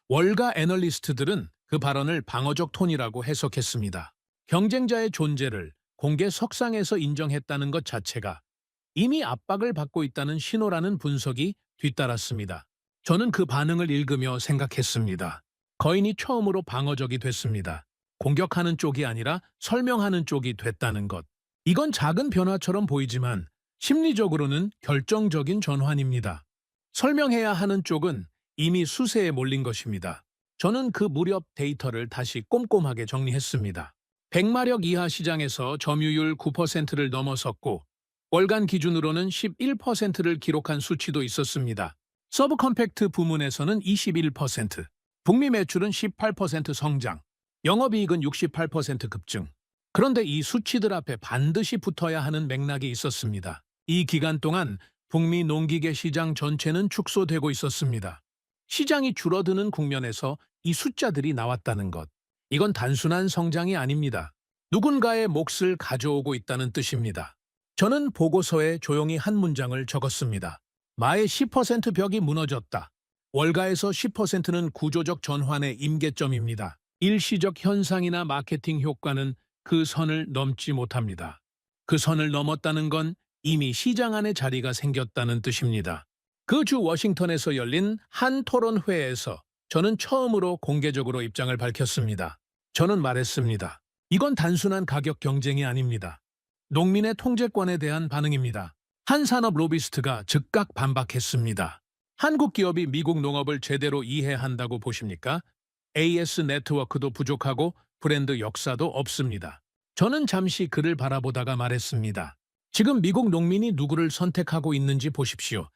월가 애널리스트들은 그 발언을 방어적 톤이라고 해석했습니다. 경쟁자의 존재를 공개 석상에서 인정했다는 것 자체가 이미 압박을 받고 있다는 신호라는 분석이 뒤따랐습니다. 저는 그 반응을 읽으며 생각했습니다. 거인이 처음으로 방어적이 됐습니다. 공격하는 쪽이 아니라 설명하는 쪽이 됐다는 것. 이건 작은 변화처럼 보이지만 심리적으로는 결정적인 전환입니다. 설명해야 하는 쪽은 이미 수세에 몰린 것입니다. 저는 그 무렵 데이터를 다시 꼼꼼하게 정리했습니다. 100마력 이하 시장에서 점유율 9%를 넘어섰고 월간 기준으로는 11%를 기록한 수치도 있었습니다. 서브 컴팩트 부문에서는 21%, 북미 매출은 18% 성장, 영업이익은 68% 급증. 그런데 이 수치들 앞에 반드시 붙어야 하는 맥락이 있었습니다. 이 기간 동안 북미 농기계 시장 전체는 축소되고 있었습니다. 시장이 줄어드는 국면에서 이 숫자들이 나왔다는 것. 이건 단순한 성장이 아닙니다. 누군가의 몫을 가져오고 있다는 뜻입니다. 저는 보고서에 조용히 한 문장을 적었습니다. 마의 10% 벽이 무너졌다. 월가에서 10%는 구조적 전환의 임계점입니다. 일시적 현상이나 마케팅 효과는 그 선을 넘지 못합니다. 그 선을 넘었다는 건 이미 시장 안에 자리가 생겼다는 뜻입니다. 그 주 워싱턴에서 열린 한 토론회에서 저는 처음으로 공개적으로 입장을 밝혔습니다. 저는 말했습니다. 이건 단순한 가격 경쟁이 아닙니다. 농민의 통제권에 대한 반응입니다. 한 산업 로비스트가 즉각 반박했습니다. 한국 기업이 미국 농업을 제대로 이해한다고 보십니까? AS 네트워크도 부족하고 브랜드 역사도 없습니다. 저는 잠시 그를 바라보다가 말했습니다. 지금 미국 농민이 누구를 선택하고 있는지 보십시오.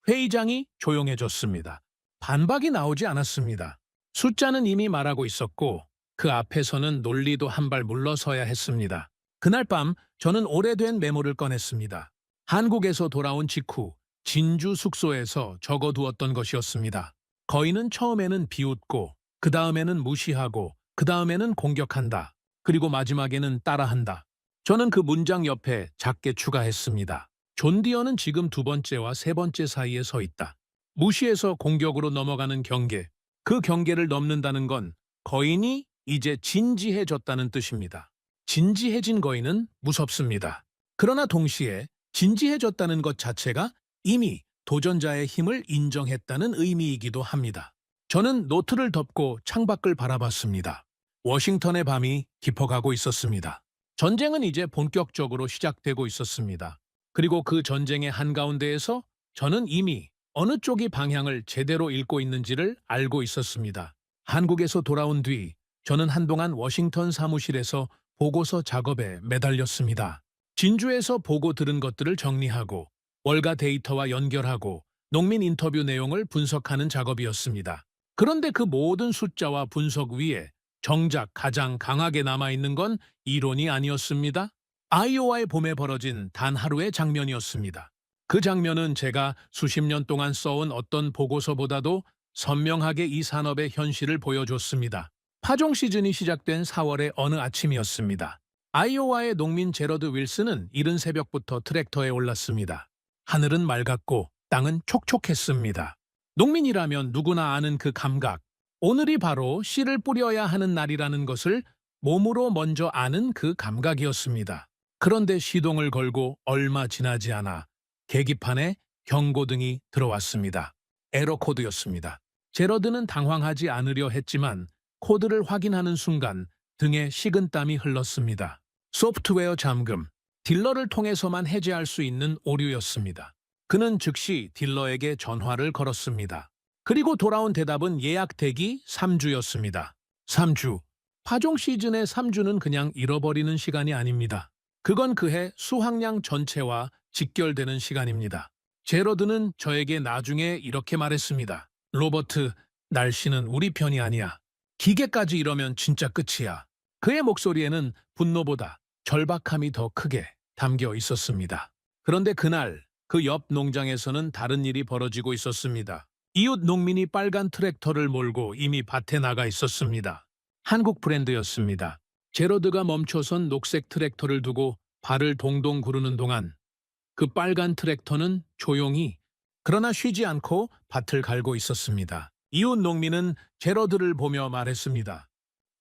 회의장이 조용해졌습니다. 반박이 나오지 않았습니다. 숫자는 이미 말하고 있었고 그 앞에서는 논리도 한 발 물러서야 했습니다. 그날 밤 저는 오래된 메모를 꺼냈습니다. 한국에서 돌아온 직후 진주 숙소에서 적어두었던 것이었습니다. 거인은 처음에는 비웃고 그 다음에는 무시하고 그 다음에는 공격한다. 그리고 마지막에는 따라한다. 저는 그 문장 옆에 작게 추가했습니다. 존 디어는 지금 두 번째와 세 번째 사이에 서 있다. 무시해서 공격으로 넘어가는 경계. 그 경계를 넘는다는 건 거인이 이제 진지해졌다는 뜻입니다. 진지해진 거인은 무섭습니다. 그러나 동시에 진지해졌다는 것 자체가 이미 도전자의 힘을 인정했다는 의미이기도 합니다. 저는 노트를 덮고 창밖을 바라봤습니다. 워싱턴의 밤이 깊어가고 있었습니다. 전쟁은 이제 본격적으로 시작되고 있었습니다. 그리고 그 전쟁의 한가운데에서 저는 이미 어느 쪽이 방향을 제대로 읽고 있는지를 알고 있었습니다. 한국에서 돌아온 뒤 저는 한동안 워싱턴 사무실에서 보고서 작업에 매달렸습니다. 진주에서 보고 들은 것들을 정리하고 월가 데이터와 연결하고 농민 인터뷰 내용을 분석하는 작업이었습니다. 그런데 그 모든 숫자와 분석 위에 정작 가장 강하게 남아있는 건 이론이 아니었습니다. 아이오와의 봄에 벌어진 단 하루의 장면이었습니다. 그 장면은 제가 수십 년 동안 써온 어떤 보고서보다도 선명하게 이 산업의 현실을 보여줬습니다. 파종 시즌이 시작된 4월의 어느 아침이었습니다. 아이오와의 농민 제러드 윌슨은 이른 새벽부터 트랙터에 올랐습니다. 하늘은 맑았고 땅은 촉촉했습니다. 농민이라면 누구나 아는 그 감각, 오늘이 바로 씨를 뿌려야 하는 날이라는 것을 몸으로 먼저 아는 그 감각이었습니다. 그런데 시동을 걸고 얼마 지나지 않아 계기판에 경고등이 들어왔습니다. 에러 코드였습니다. 제러드는 당황하지 않으려 했지만 코드를 확인하는 순간 등에 식은땀이 흘렀습니다. 소프트웨어 잠금, 딜러를 통해서만 해제할 수 있는 오류였습니다. 그는 즉시 딜러에게 전화를 걸었습니다. 그리고 돌아온 대답은 예약 대기 3주였습니다. 3주. 파종 시즌의 3주는 그냥 잃어버리는 시간이 아닙니다. 그건 그해 수확량 전체와 직결되는 시간입니다. 제러드는 저에게 나중에 이렇게 말했습니다. 로버트, 날씨는 우리 편이 아니야. 기계까지 이러면 진짜 끝이야. 그의 목소리에는 분노보다 절박함이 더 크게 담겨 있었습니다. 그런데 그날 그 옆 농장에서는 다른 일이 벌어지고 있었습니다. 이웃 농민이 빨간 트랙터를 몰고 이미 밭에 나가 있었습니다. 한국 브랜드였습니다. 제러드가 멈춰선 녹색 트랙터를 두고 발을 동동 구르는 동안 그 빨간 트랙터는 조용히 그러나 쉬지 않고 밭을 갈고 있었습니다. 이웃 농민은 제러드를 보며 말했습니다.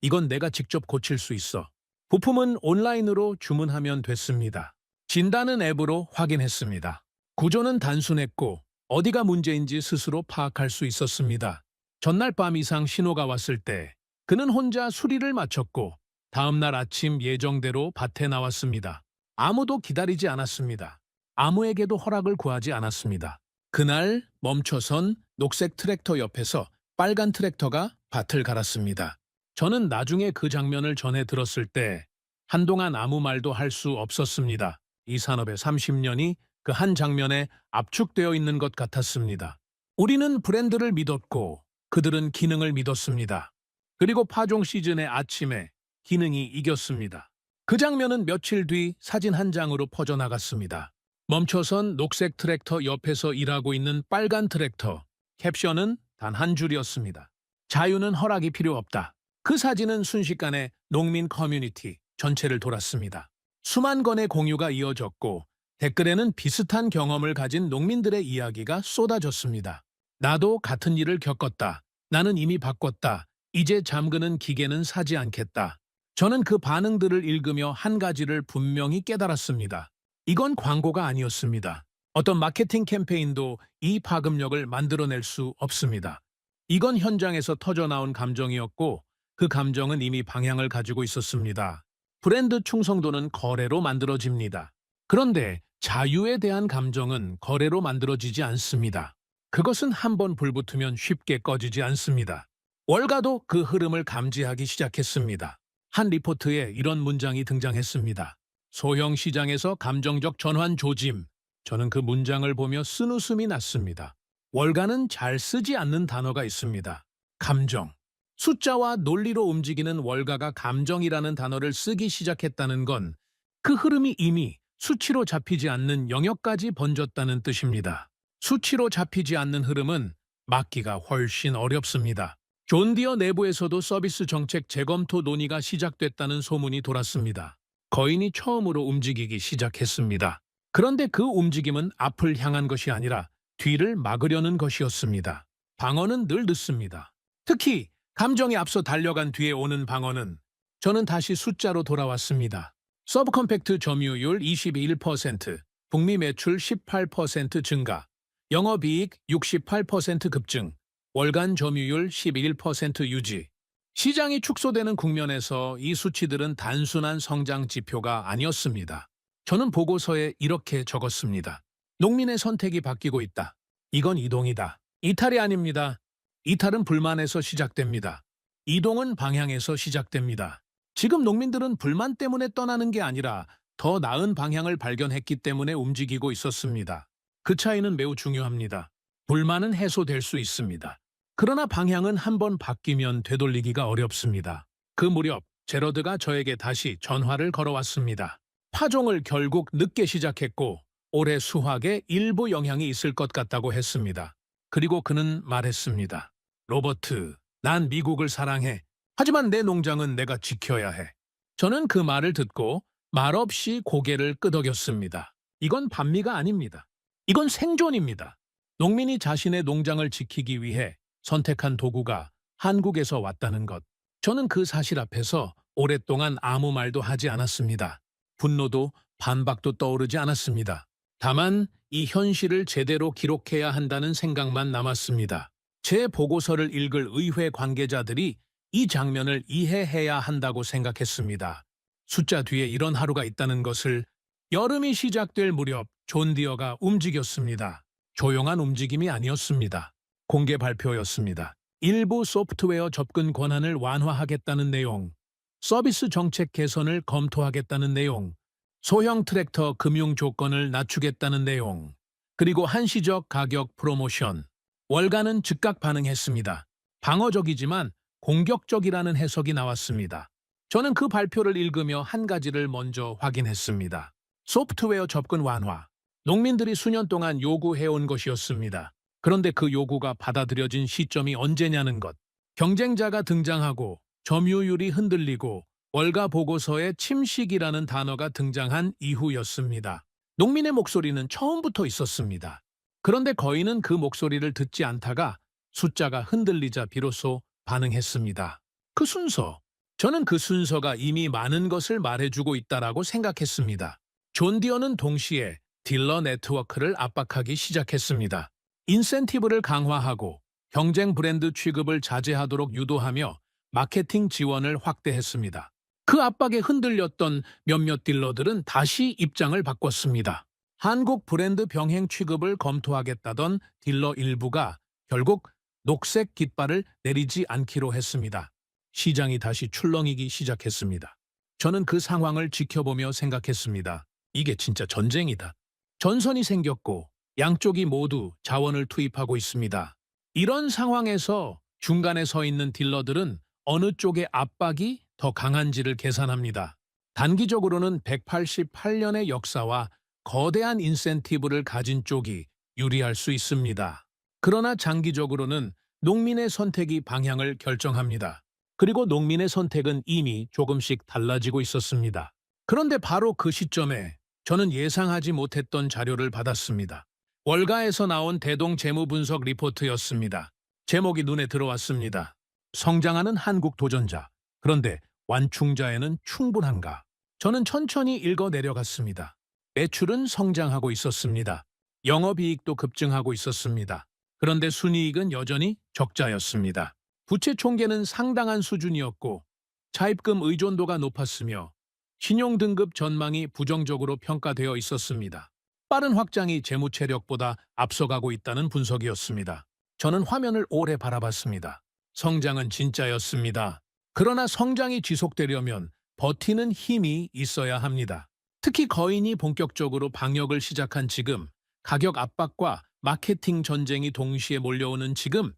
이건 내가 직접 고칠 수 있어. 부품은 온라인으로 주문하면 됐습니다. 진단은 앱으로 확인했습니다. 구조는 단순했고 어디가 문제인지 스스로 파악할 수 있었습니다. 전날 밤 이상 신호가 왔을 때 그는 혼자 수리를 마쳤고 다음날 아침 예정대로 밭에 나왔습니다. 아무도 기다리지 않았습니다. 아무에게도 허락을 구하지 않았습니다. 그날 멈춰선 녹색 트랙터 옆에서 빨간 트랙터가 밭을 갈았습니다. 저는 나중에 그 장면을 전해 들었을 때 한동안 아무 말도 할 수 없었습니다. 이 산업의 30년이 그 한 장면에 압축되어 있는 것 같았습니다. 우리는 브랜드를 믿었고 그들은 기능을 믿었습니다. 그리고 파종 시즌의 아침에 기능이 이겼습니다. 그 장면은 며칠 뒤 사진 한 장으로 퍼져나갔습니다. 멈춰선 녹색 트랙터 옆에서 일하고 있는 빨간 트랙터. 캡션은 단 한 줄이었습니다. 자유는 허락이 필요 없다. 그 사진은 순식간에 농민 커뮤니티 전체를 돌았습니다. 수만 건의 공유가 이어졌고 댓글에는 비슷한 경험을 가진 농민들의 이야기가 쏟아졌습니다. 나도 같은 일을 겪었다. 나는 이미 바꿨다. 이제 잠그는 기계는 사지 않겠다. 저는 그 반응들을 읽으며 한 가지를 분명히 깨달았습니다. 이건 광고가 아니었습니다. 어떤 마케팅 캠페인도 이 파급력을 만들어낼 수 없습니다. 이건 현장에서 터져나온 감정이었고 그 감정은 이미 방향을 가지고 있었습니다. 브랜드 충성도는 거래로 만들어집니다. 그런데 자유에 대한 감정은 거래로 만들어지지 않습니다. 그것은 한번 불붙으면 쉽게 꺼지지 않습니다. 월가도 그 흐름을 감지하기 시작했습니다. 한 리포트에 이런 문장이 등장했습니다. 소형 시장에서 감정적 전환 조짐. 저는 그 문장을 보며 쓴웃음이 났습니다. 월가는 잘 쓰지 않는 단어가 있습니다. 감정. 숫자와 논리로 움직이는 월가가 감정이라는 단어를 쓰기 시작했다는 건 그 흐름이 이미 수치로 잡히지 않는 영역까지 번졌다는 뜻입니다. 수치로 잡히지 않는 흐름은 막기가 훨씬 어렵습니다. 존 디어 내부에서도 서비스 정책 재검토 논의가 시작됐다는 소문이 돌았습니다. 거인이 처음으로 움직이기 시작했습니다. 그런데 그 움직임은 앞을 향한 것이 아니라 뒤를 막으려는 것이었습니다. 방어는 늘 늦습니다. 특히 감정이 앞서 달려간 뒤에 오는 방어는 저는 다시 숫자로 돌아왔습니다. 서브컴팩트 점유율 21%, 북미 매출 18% 증가, 영업이익 68% 급증, 월간 점유율 11% 유지. 시장이 축소되는 국면에서 이 수치들은 단순한 성장 지표가 아니었습니다. 저는 보고서에 이렇게 적었습니다. 농민의 선택이 바뀌고 있다. 이건 이동이다. 이탈이 아닙니다. 이탈은 불만에서 시작됩니다. 이동은 방향에서 시작됩니다. 지금 농민들은 불만 때문에 떠나는 게 아니라 더 나은 방향을 발견했기 때문에 움직이고 있었습니다. 그 차이는 매우 중요합니다. 불만은 해소될 수 있습니다. 그러나 방향은 한번 바뀌면 되돌리기가 어렵습니다. 그 무렵 제러드가 저에게 다시 전화를 걸어왔습니다. 파종을 결국 늦게 시작했고 올해 수확에 일부 영향이 있을 것 같다고 했습니다. 그리고 그는 말했습니다. 로버트, 난 미국을 사랑해. 하지만 내 농장은 내가 지켜야 해. 저는 그 말을 듣고 말없이 고개를 끄덕였습니다. 이건 반미가 아닙니다. 이건 생존입니다. 농민이 자신의 농장을 지키기 위해 선택한 도구가 한국에서 왔다는 것. 저는 그 사실 앞에서 오랫동안 아무 말도 하지 않았습니다. 분노도 반박도 떠오르지 않았습니다. 다만 이 현실을 제대로 기록해야 한다는 생각만 남았습니다. 제 보고서를 읽을 의회 관계자들이 이 장면을 이해해야 한다고 생각했습니다. 숫자 뒤에 이런 하루가 있다는 것을. 여름이 시작될 무렵 존 디어가 움직였습니다. 조용한 움직임이 아니었습니다. 공개 발표였습니다. 일부 소프트웨어 접근 권한을 완화하겠다는 내용, 서비스 정책 개선을 검토하겠다는 내용, 소형 트랙터 금융 조건을 낮추겠다는 내용, 그리고 한시적 가격 프로모션. 월가는 즉각 반응했습니다. 방어적이지만 공격적이라는 해석이 나왔습니다. 저는 그 발표를 읽으며 한 가지를 먼저 확인했습니다. 소프트웨어 접근 완화. 농민들이 수년 동안 요구해온 것이었습니다. 그런데 그 요구가 받아들여진 시점이 언제냐는 것. 경쟁자가 등장하고 점유율이 흔들리고 월가 보고서에 침식이라는 단어가 등장한 이후였습니다. 농민의 목소리는 처음부터 있었습니다. 그런데 거인은 그 목소리를 듣지 않다가 숫자가 흔들리자 비로소 반응했습니다. 그 순서. 저는 그 순서가 이미 많은 것을 말해주고 있다라고 생각했습니다. 존 디어는 동시에 딜러 네트워크를 압박하기 시작했습니다. 인센티브를 강화하고 경쟁 브랜드 취급을 자제하도록 유도하며 마케팅 지원을 확대했습니다. 그 압박에 흔들렸던 몇몇 딜러들은 다시 입장을 바꿨습니다. 한국 브랜드 병행 취급을 검토하겠다던 딜러 일부가 결국 녹색 깃발을 내리지 않기로 했습니다. 시장이 다시 출렁이기 시작했습니다. 저는 그 상황을 지켜보며 생각했습니다. 이게 진짜 전쟁이다. 전선이 생겼고 양쪽이 모두 자원을 투입하고 있습니다. 이런 상황에서 중간에 서 있는 딜러들은 어느 쪽의 압박이 더 강한지를 계산합니다. 단기적으로는 188년의 역사와 거대한 인센티브를 가진 쪽이 유리할 수 있습니다. 그러나 장기적으로는 농민의 선택이 방향을 결정합니다. 그리고 농민의 선택은 이미 조금씩 달라지고 있었습니다. 그런데 바로 그 시점에 저는 예상하지 못했던 자료를 받았습니다. 월가에서 나온 대동 재무 분석 리포트였습니다. 제목이 눈에 들어왔습니다. 성장하는 한국 도전자. 그런데 완충자에는 충분한가? 저는 천천히 읽어 내려갔습니다. 매출은 성장하고 있었습니다. 영업이익도 급증하고 있었습니다. 그런데 순이익은 여전히 적자였습니다. 부채 총계는 상당한 수준이었고 차입금 의존도가 높았으며 신용등급 전망이 부정적으로 평가되어 있었습니다. 빠른 확장이 재무 체력보다 앞서가고 있다는 분석이었습니다. 저는 화면을 오래 바라봤습니다. 성장은 진짜였습니다. 그러나 성장이 지속되려면 버티는 힘이 있어야 합니다. 특히 거인이 본격적으로 방역을 시작한 지금, 가격 압박과 마케팅 전쟁이 동시에 몰려오는 지금,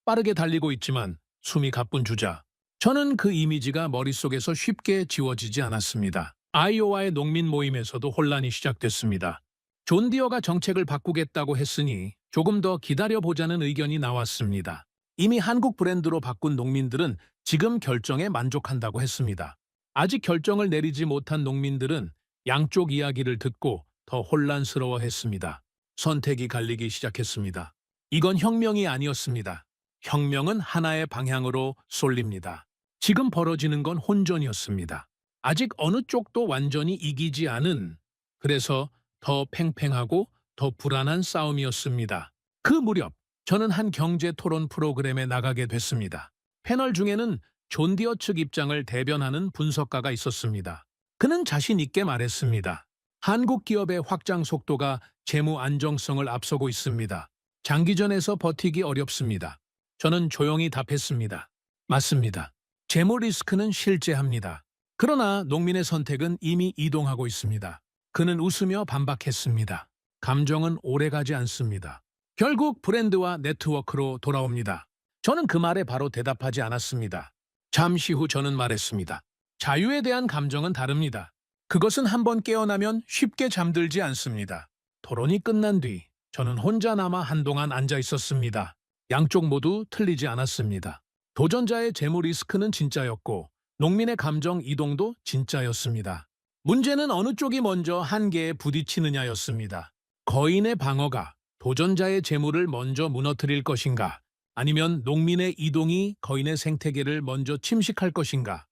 빠르게 달리고 있지만 숨이 가쁜 주자. 저는 그 이미지가 머릿속에서 쉽게 지워지지 않았습니다. 아이오와의 농민 모임에서도 혼란이 시작됐습니다. 존 디어가 정책을 바꾸겠다고 했으니 조금 더 기다려보자는 의견이 나왔습니다. 이미 한국 브랜드로 바꾼 농민들은 지금 결정에 만족한다고 했습니다. 아직 결정을 내리지 못한 농민들은 양쪽 이야기를 듣고 더 혼란스러워했습니다. 선택이 갈리기 시작했습니다. 이건 혁명이 아니었습니다. 혁명은 하나의 방향으로 쏠립니다. 지금 벌어지는 건 혼전이었습니다. 아직 어느 쪽도 완전히 이기지 않은, 그래서 더 팽팽하고 더 불안한 싸움이었습니다. 그 무렵 저는 한 경제 토론 프로그램에 나가게 됐습니다. 패널 중에는 존 디어 측 입장을 대변하는 분석가가 있었습니다. 그는 자신 있게 말했습니다. 한국 기업의 확장 속도가 재무 안정성을 앞서고 있습니다. 장기전에서 버티기 어렵습니다. 저는 조용히 답했습니다. 맞습니다. 재무 리스크는 실제합니다. 그러나 농민의 선택은 이미 이동하고 있습니다. 그는 웃으며 반박했습니다. 감정은 오래가지 않습니다. 결국 브랜드와 네트워크로 돌아옵니다. 저는 그 말에 바로 대답하지 않았습니다. 잠시 후 저는 말했습니다. 자유에 대한 감정은 다릅니다. 그것은 한번 깨어나면 쉽게 잠들지 않습니다. 토론이 끝난 뒤 저는 혼자 남아 한동안 앉아 있었습니다. 양쪽 모두 틀리지 않았습니다. 도전자의 재무 리스크는 진짜였고 농민의 감정 이동도 진짜였습니다. 문제는 어느 쪽이 먼저 한계에 부딪히느냐였습니다. 거인의 방어가 도전자의 재물을 먼저 무너뜨릴 것인가, 아니면 농민의 이동이 거인의 생태계를 먼저 침식할 것인가.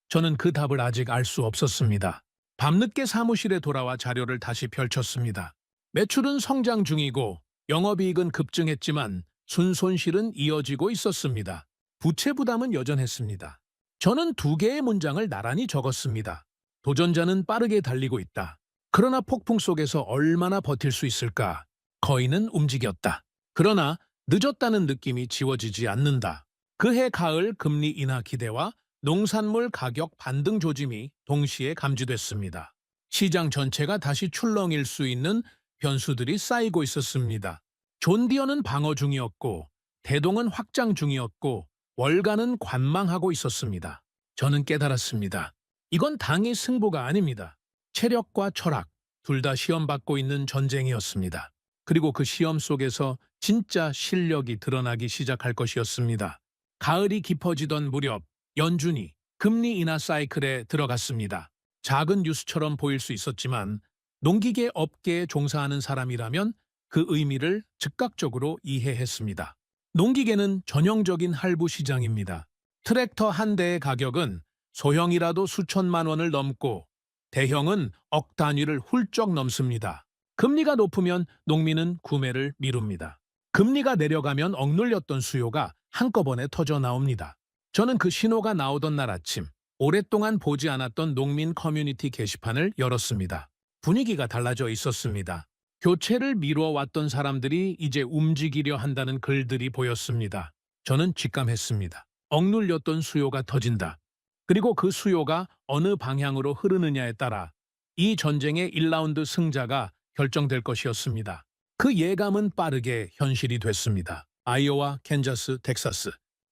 저는 그 답을 아직 알 수 없었습니다. 밤늦게 사무실에 돌아와 자료를 다시 펼쳤습니다. 매출은 성장 중이고 영업이익은 급증했지만 순손실은 이어지고 있었습니다. 부채 부담은 여전했습니다. 저는 두 개의 문장을 나란히 적었습니다. 도전자는 빠르게 달리고 있다. 그러나 폭풍 속에서 얼마나 버틸 수 있을까? 거인은 움직였다. 그러나 늦었다는 느낌이 지워지지 않는다. 그해 가을 금리 인하 기대와 농산물 가격 반등 조짐이 동시에 감지됐습니다. 시장 전체가 다시 출렁일 수 있는 변수들이 쌓이고 있었습니다. 존 디어는 방어 중이었고 대동은 확장 중이었고 월가는 관망하고 있었습니다. 저는 깨달았습니다. 이건 당의 승부가 아닙니다. 체력과 철학, 둘 다 시험받고 있는 전쟁이었습니다. 그리고 그 시험 속에서 진짜 실력이 드러나기 시작할 것이었습니다. 가을이 깊어지던 무렵 연준이 금리 인하 사이클에 들어갔습니다. 작은 뉴스처럼 보일 수 있었지만 농기계 업계에 종사하는 사람이라면 그 의미를 즉각적으로 이해했습니다. 농기계는 전형적인 할부 시장입니다. 트랙터 한 대의 가격은 소형이라도 수천만 원을 넘고 대형은 억 단위를 훌쩍 넘습니다. 금리가 높으면 농민은 구매를 미룹니다. 금리가 내려가면 억눌렸던 수요가 한꺼번에 터져 나옵니다. 저는 그 신호가 나오던 날 아침, 오랫동안 보지 않았던 농민 커뮤니티 게시판을 열었습니다. 분위기가 달라져 있었습니다. 교체를 미뤄왔던 사람들이 이제 움직이려 한다는 글들이 보였습니다. 저는 직감했습니다. 억눌렸던 수요가 터진다. 그리고 그 수요가 어느 방향으로 흐르느냐에 따라 이 전쟁의 1라운드 승자가 결정될 것이었습니다. 그 예감은 빠르게 현실이 됐습니다. 아이오와, 캔자스, 텍사스,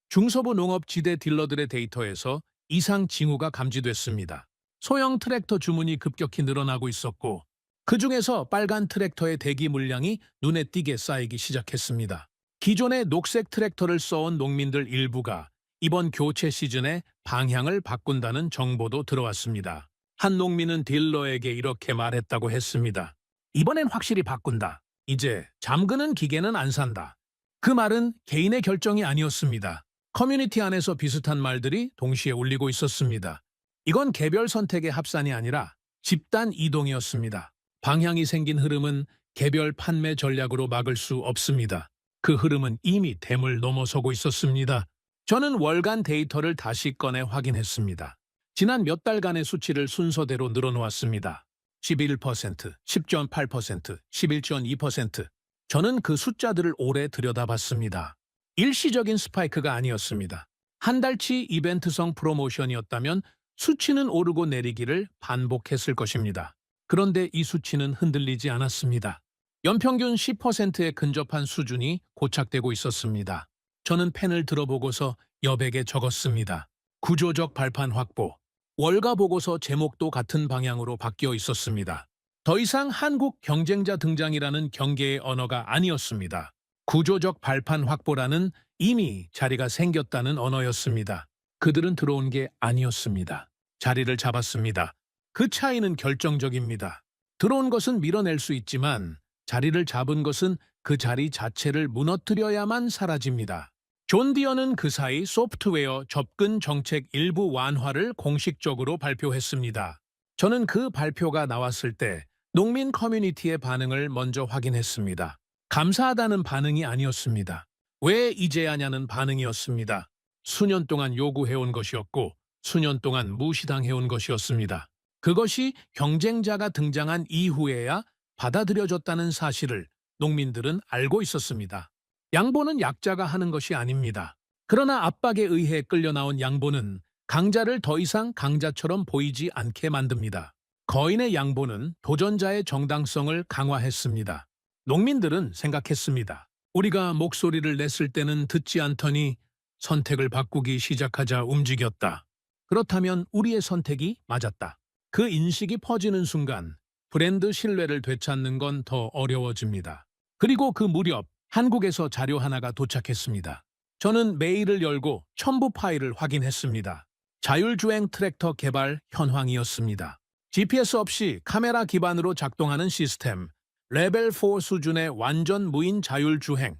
중서부 농업 지대 딜러들의 데이터에서 이상 징후가 감지됐습니다. 소형 트랙터 주문이 급격히 늘어나고 있었고 그 중에서 빨간 트랙터의 대기 물량이 눈에 띄게 쌓이기 시작했습니다. 기존의 녹색 트랙터를 써온 농민들 일부가 이번 교체 시즌에 방향을 바꾼다는 정보도 들어왔습니다. 한 농민은 딜러에게 이렇게 말했다고 했습니다. 이번엔 확실히 바꾼다. 이제 잠그는 기계는 안 산다. 그 말은 개인의 결정이 아니었습니다. 커뮤니티 안에서 비슷한 말들이 동시에 울리고 있었습니다. 이건 개별 선택의 합산이 아니라 집단 이동이었습니다. 방향이 생긴 흐름은 개별 판매 전략으로 막을 수 없습니다. 그 흐름은 이미 댐을 넘어서고 있었습니다. 저는 월간 데이터를 다시 꺼내 확인했습니다. 지난 몇 달간의 수치를 순서대로 늘어놓았습니다. 11%, 10.8%, 11.2%. 저는 그 숫자들을 오래 들여다봤습니다. 일시적인 스파이크가 아니었습니다. 한 달치 이벤트성 프로모션이었다면 수치는 오르고 내리기를 반복했을 것입니다. 그런데 이 수치는 흔들리지 않았습니다. 연평균 10%에 근접한 수준이 고착되고 있었습니다. 저는 펜을 들어보고서 여백에 적었습니다. 구조적 발판 확보. 월가 보고서 제목도 같은 방향으로 바뀌어 있었습니다. 더 이상 한국 경쟁자 등장이라는 경계의 언어가 아니었습니다. 구조적 발판 확보라는 이미 자리가 생겼다는 언어였습니다. 그들은 들어온 게 아니었습니다. 자리를 잡았습니다. 그 차이는 결정적입니다. 들어온 것은 밀어낼 수 있지만 자리를 잡은 것은 그 자리 자체를 무너뜨려야만 사라집니다. 존 디어는 그 사이 소프트웨어 접근 정책 일부 완화를 공식적으로 발표했습니다. 저는 그 발표가 나왔을 때 농민 커뮤니티의 반응을 먼저 확인했습니다. 감사하다는 반응이 아니었습니다. 왜 이제야냐는 반응이었습니다. 수년 동안 요구해온 것이었고 수년 동안 무시당해온 것이었습니다. 그것이 경쟁자가 등장한 이후에야 받아들여졌다는 사실을 농민들은 알고 있었습니다. 양보는 약자가 하는 것이 아닙니다. 그러나 압박에 의해 끌려나온 양보는 강자를 더 이상 강자처럼 보이지 않게 만듭니다. 거인의 양보는 도전자의 정당성을 강화했습니다. 농민들은 생각했습니다. 우리가 목소리를 냈을 때는 듣지 않더니 선택을 바꾸기 시작하자 움직였다. 그렇다면 우리의 선택이 맞았다. 그 인식이 퍼지는 순간 브랜드 신뢰를 되찾는 건 더 어려워집니다. 그리고 그 무렵 한국에서 자료 하나가 도착했습니다. 저는 메일을 열고 첨부 파일을 확인했습니다. 자율주행 트랙터 개발 현황이었습니다. GPS 없이 카메라 기반으로 작동하는 시스템, 레벨 4 수준의 완전 무인 자율주행,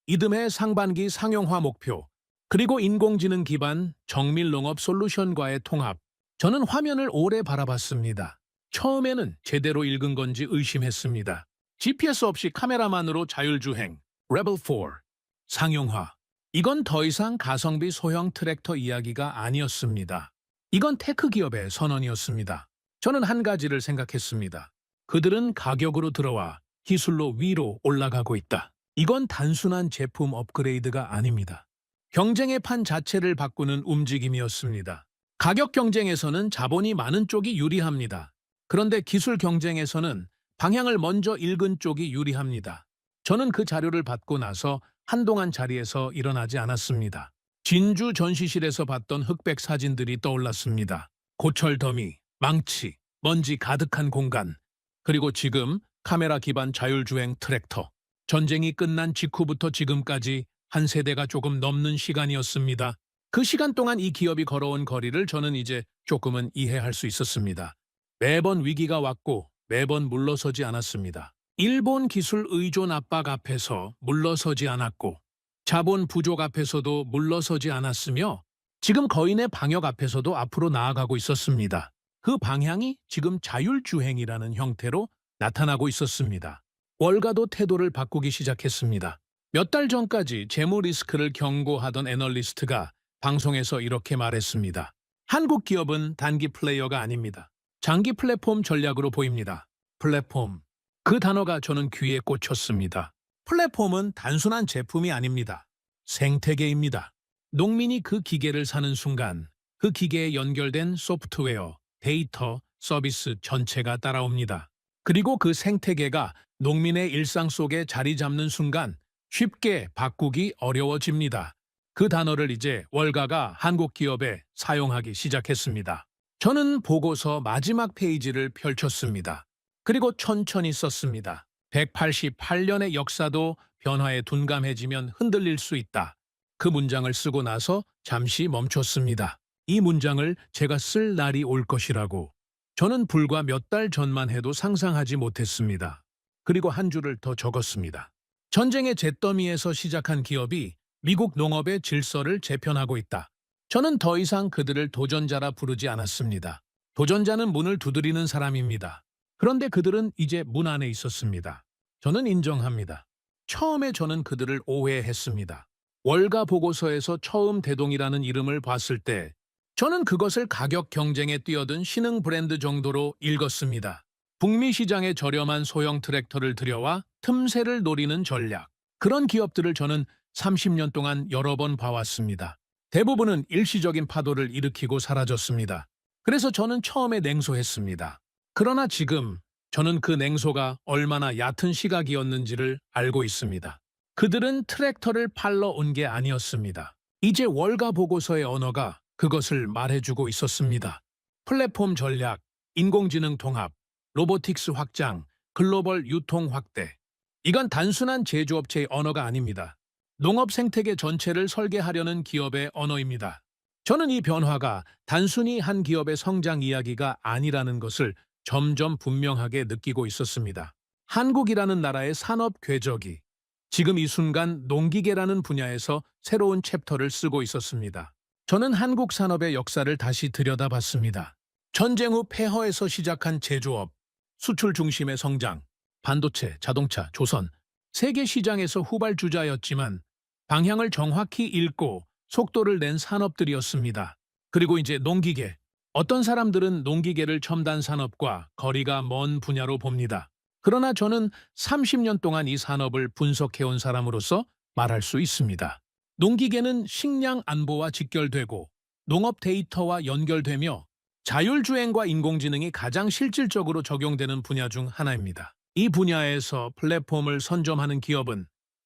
이듬해 상반기 상용화 목표, 그리고 인공지능 기반 정밀농업 솔루션과의 통합. 저는 화면을 오래 바라봤습니다. 처음에는 제대로 읽은 건지 의심했습니다. GPS 없이 카메라만으로 자율주행, 레벨 4, 상용화. 이건 더 이상 가성비 소형 트랙터 이야기가 아니었습니다. 이건 테크 기업의 선언이었습니다. 저는 한 가지를 생각했습니다. 그들은 가격으로 들어와 기술로 위로 올라가고 있다. 이건 단순한 제품 업그레이드가 아닙니다. 경쟁의 판 자체를 바꾸는 움직임이었습니다. 가격 경쟁에서는 자본이 많은 쪽이 유리합니다. 그런데 기술 경쟁에서는 방향을 먼저 읽은 쪽이 유리합니다. 저는 그 자료를 받고 나서 한동안 자리에서 일어나지 않았습니다. 진주 전시실에서 봤던 흑백 사진들이 떠올랐습니다. 고철 더미, 망치, 먼지 가득한 공간, 그리고 지금 카메라 기반 자율주행 트랙터. 전쟁이 끝난 직후부터 지금까지 한 세대가 조금 넘는 시간이었습니다. 그 시간 동안 이 기업이 걸어온 거리를 저는 이제 조금은 이해할 수 있었습니다. 매번 위기가 왔고 매번 물러서지 않았습니다. 일본 기술 의존 압박 앞에서 물러서지 않았고 자본 부족 앞에서도 물러서지 않았으며 지금 거인의 방역 앞에서도 앞으로 나아가고 있었습니다. 그 방향이 지금 자율주행이라는 형태로 나타나고 있었습니다. 월가도 태도를 바꾸기 시작했습니다. 몇 달 전까지 재무 리스크를 경고하던 애널리스트가 방송에서 이렇게 말했습니다. 한국 기업은 단기 플레이어가 아닙니다. 장기 플랫폼 전략으로 보입니다. 플랫폼. 그 단어가 저는 귀에 꽂혔습니다. 플랫폼은 단순한 제품이 아닙니다. 생태계입니다. 농민이 그 기계를 사는 순간 그 기계에 연결된 소프트웨어, 데이터, 서비스 전체가 따라옵니다. 그리고 그 생태계가 농민의 일상 속에 자리 잡는 순간 쉽게 바꾸기 어려워집니다. 그 단어를 이제 월가가 한국 기업에 사용하기 시작했습니다. 저는 보고서 마지막 페이지를 펼쳤습니다. 그리고 천천히 썼습니다. 188년의 역사도 변화에 둔감해지면 흔들릴 수 있다. 그 문장을 쓰고 나서 잠시 멈췄습니다. 이 문장을 제가 쓸 날이 올 것이라고 저는 불과 몇 달 전만 해도 상상하지 못했습니다. 그리고 한 줄을 더 적었습니다. 전쟁의 잿더미에서 시작한 기업이 미국 농업의 질서를 재편하고 있다. 저는 더 이상 그들을 도전자라 부르지 않았습니다. 도전자는 문을 두드리는 사람입니다. 그런데 그들은 이제 문 안에 있었습니다. 저는 인정합니다. 처음에 저는 그들을 오해했습니다. 월가 보고서에서 처음 대동이라는 이름을 봤을 때 저는 그것을 가격 경쟁에 뛰어든 신흥 브랜드 정도로 읽었습니다. 북미 시장에 저렴한 소형 트랙터를 들여와 틈새를 노리는 전략. 그런 기업들을 저는 30년 동안 여러 번 봐왔습니다. 대부분은 일시적인 파도를 일으키고 사라졌습니다. 그래서 저는 처음에 냉소했습니다. 그러나 지금 저는 그 냉소가 얼마나 얕은 시각이었는지를 알고 있습니다. 그들은 트랙터를 팔러 온 게 아니었습니다. 이제 월가 보고서의 언어가 그것을 말해주고 있었습니다. 플랫폼 전략, 인공지능 통합, 로보틱스 확장, 글로벌 유통 확대. 이건 단순한 제조업체의 언어가 아닙니다. 농업 생태계 전체를 설계하려는 기업의 언어입니다. 저는 이 변화가 단순히 한 기업의 성장 이야기가 아니라는 것을 점점 분명하게 느끼고 있었습니다. 한국이라는 나라의 산업 궤적이 지금 이 순간 농기계라는 분야에서 새로운 챕터를 쓰고 있었습니다. 저는 한국 산업의 역사를 다시 들여다봤습니다. 전쟁 후 폐허에서 시작한 제조업, 수출 중심의 성장, 반도체, 자동차, 조선, 세계 시장에서 후발주자였지만 방향을 정확히 읽고 속도를 낸 산업들이었습니다. 그리고 이제 농기계. 어떤 사람들은 농기계를 첨단 산업과 거리가 먼 분야로 봅니다. 그러나 저는 30년 동안 이 산업을 분석해온 사람으로서 말할 수 있습니다. 농기계는 식량 안보와 직결되고 농업 데이터와 연결되며 자율주행과 인공지능이 가장 실질적으로 적용되는 분야 중 하나입니다. 이 분야에서 플랫폼을 선점하는 기업은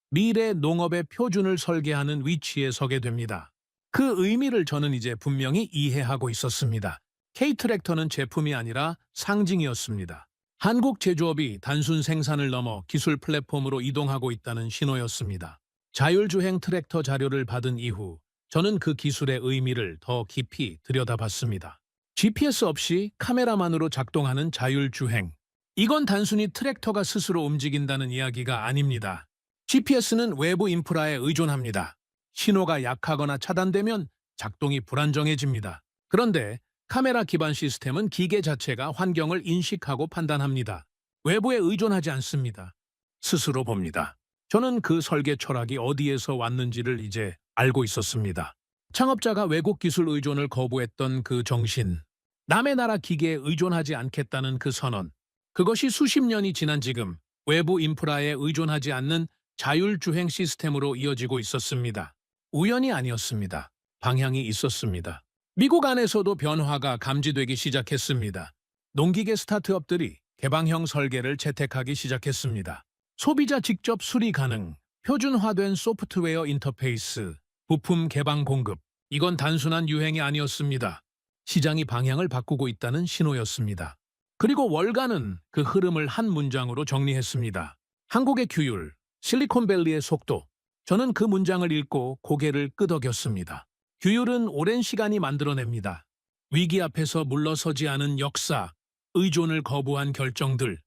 미래 농업의 표준을 설계하는 위치에 서게 됩니다. 그 의미를 저는 이제 분명히 이해하고 있었습니다. K트랙터는 제품이 아니라 상징이었습니다. 한국 제조업이 단순 생산을 넘어 기술 플랫폼으로 이동하고 있다는 신호였습니다. 자율주행 트랙터 자료를 받은 이후 저는 그 기술의 의미를 더 깊이 들여다봤습니다. GPS 없이 카메라만으로 작동하는 자율주행. 이건 단순히 트랙터가 스스로 움직인다는 이야기가 아닙니다. GPS는 외부 인프라에 의존합니다. 신호가 약하거나 차단되면 작동이 불안정해집니다. 그런데 카메라 기반 시스템은 기계 자체가 환경을 인식하고 판단합니다. 외부에 의존하지 않습니다. 스스로 봅니다. 저는 그 설계 철학이 어디에서 왔는지를 이제 알고 있었습니다. 창업자가 외국 기술 의존을 거부했던 그 정신, 남의 나라 기계에 의존하지 않겠다는 그 선언, 그것이 수십 년이 지난 지금 외부 인프라에 의존하지 않는 자율주행 시스템으로 이어지고 있었습니다. 우연이 아니었습니다. 방향이 있었습니다. 미국 안에서도 변화가 감지되기 시작했습니다. 농기계 스타트업들이 개방형 설계를 채택하기 시작했습니다. 소비자 직접 수리 가능, 표준화된 소프트웨어 인터페이스, 부품 개방 공급. 이건 단순한 유행이 아니었습니다. 시장이 방향을 바꾸고 있다는 신호였습니다. 그리고 월가는 그 흐름을 한 문장으로 정리했습니다. 한국의 규율, 실리콘밸리의 속도. 저는 그 문장을 읽고 고개를 끄덕였습니다. 규율은 오랜 시간이 만들어냅니다. 위기 앞에서 물러서지 않은 역사, 의존을 거부한 결정들,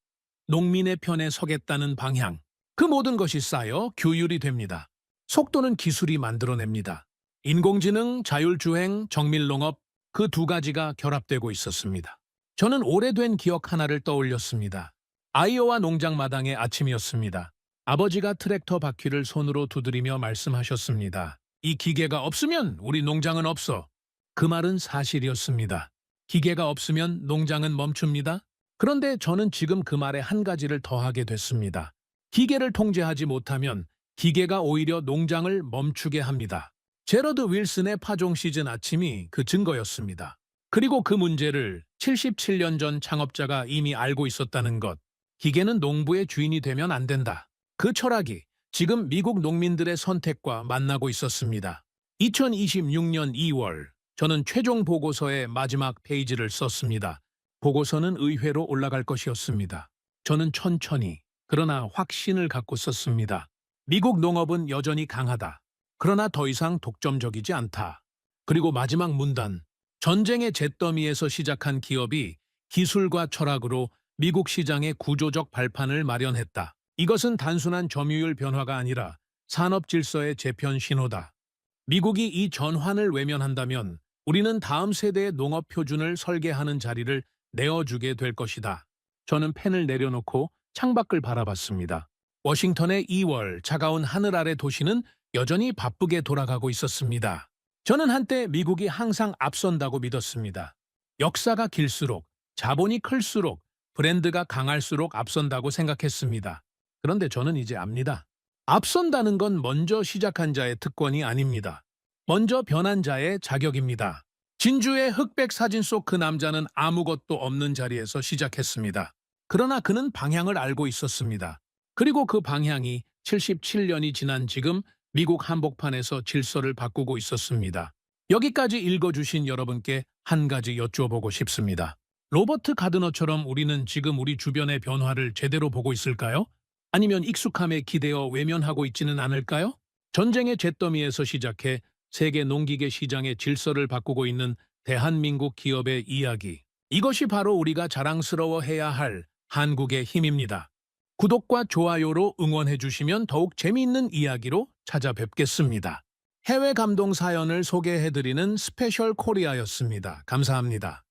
농민의 편에 서겠다는 방향. 그 모든 것이 쌓여 규율이 됩니다. 속도는 기술이 만들어냅니다. 인공지능, 자율주행, 정밀농업, 그 두 가지가 결합되고 있었습니다. 저는 오래된 기억 하나를 떠올렸습니다. 아이오와 농장 마당의 아침이었습니다. 아버지가 트랙터 바퀴를 손으로 두드리며 말씀하셨습니다. 이 기계가 없으면 우리 농장은 없어. 그 말은 사실이었습니다. 기계가 없으면 농장은 멈춥니다. 그런데 저는 지금 그 말에 한 가지를 더하게 됐습니다. 기계를 통제하지 못하면 기계가 오히려 농장을 멈추게 합니다. 제러드 윌슨의 파종 시즌 아침이 그 증거였습니다. 그리고 그 문제를 77년 전 창업자가 이미 알고 있었다는 것. 기계는 농부의 주인이 되면 안 된다. 그 철학이 지금 미국 농민들의 선택과 만나고 있었습니다. 2026년 2월, 저는 최종 보고서의 마지막 페이지를 썼습니다. 보고서는 의회로 올라갈 것이었습니다. 저는 천천히, 그러나 확신을 갖고 썼습니다. 미국 농업은 여전히 강하다. 그러나 더 이상 독점적이지 않다. 그리고 마지막 문단, 전쟁의 잿더미에서 시작한 기업이 기술과 철학으로 미국 시장의 구조적 발판을 마련했다. 이것은 단순한 점유율 변화가 아니라 산업 질서의 재편 신호다. 미국이 이 전환을 외면한다면 우리는 다음 세대의 농업 표준을 설계하는 자리를 내어주게 될 것이다. 저는 펜을 내려놓고 창밖을 바라봤습니다. 워싱턴의 2월 차가운 하늘 아래 도시는 여전히 바쁘게 돌아가고 있었습니다. 저는 한때 미국이 항상 앞선다고 믿었습니다. 역사가 길수록, 자본이 클수록, 브랜드가 강할수록 앞선다고 생각했습니다. 그런데 저는 이제 압니다. 앞선다는 건 먼저 시작한 자의 특권이 아닙니다. 먼저 변한 자의 자격입니다. 진주의 흑백 사진 속 그 남자는 아무것도 없는 자리에서 시작했습니다. 그러나 그는 방향을 알고 있었습니다. 그리고 그 방향이 77년이 지난 지금 미국 한복판에서 질서를 바꾸고 있었습니다. 여기까지 읽어주신 여러분께 한 가지 여쭈어보고 싶습니다. 로버트 가드너처럼 우리는 지금 우리 주변의 변화를 제대로 보고 있을까요? 아니면 익숙함에 기대어 외면하고 있지는 않을까요? 전쟁의 잿더미에서 시작해 세계 농기계 시장의 질서를 바꾸고 있는 대한민국 기업의 이야기. 이것이 바로 우리가 자랑스러워해야 할 한국의 힘입니다. 구독과 좋아요로 응원해 주시면 더욱 재미있는 이야기로 찾아뵙겠습니다. 해외 감동 사연을 소개해드리는 스페셜 코리아였습니다. 감사합니다.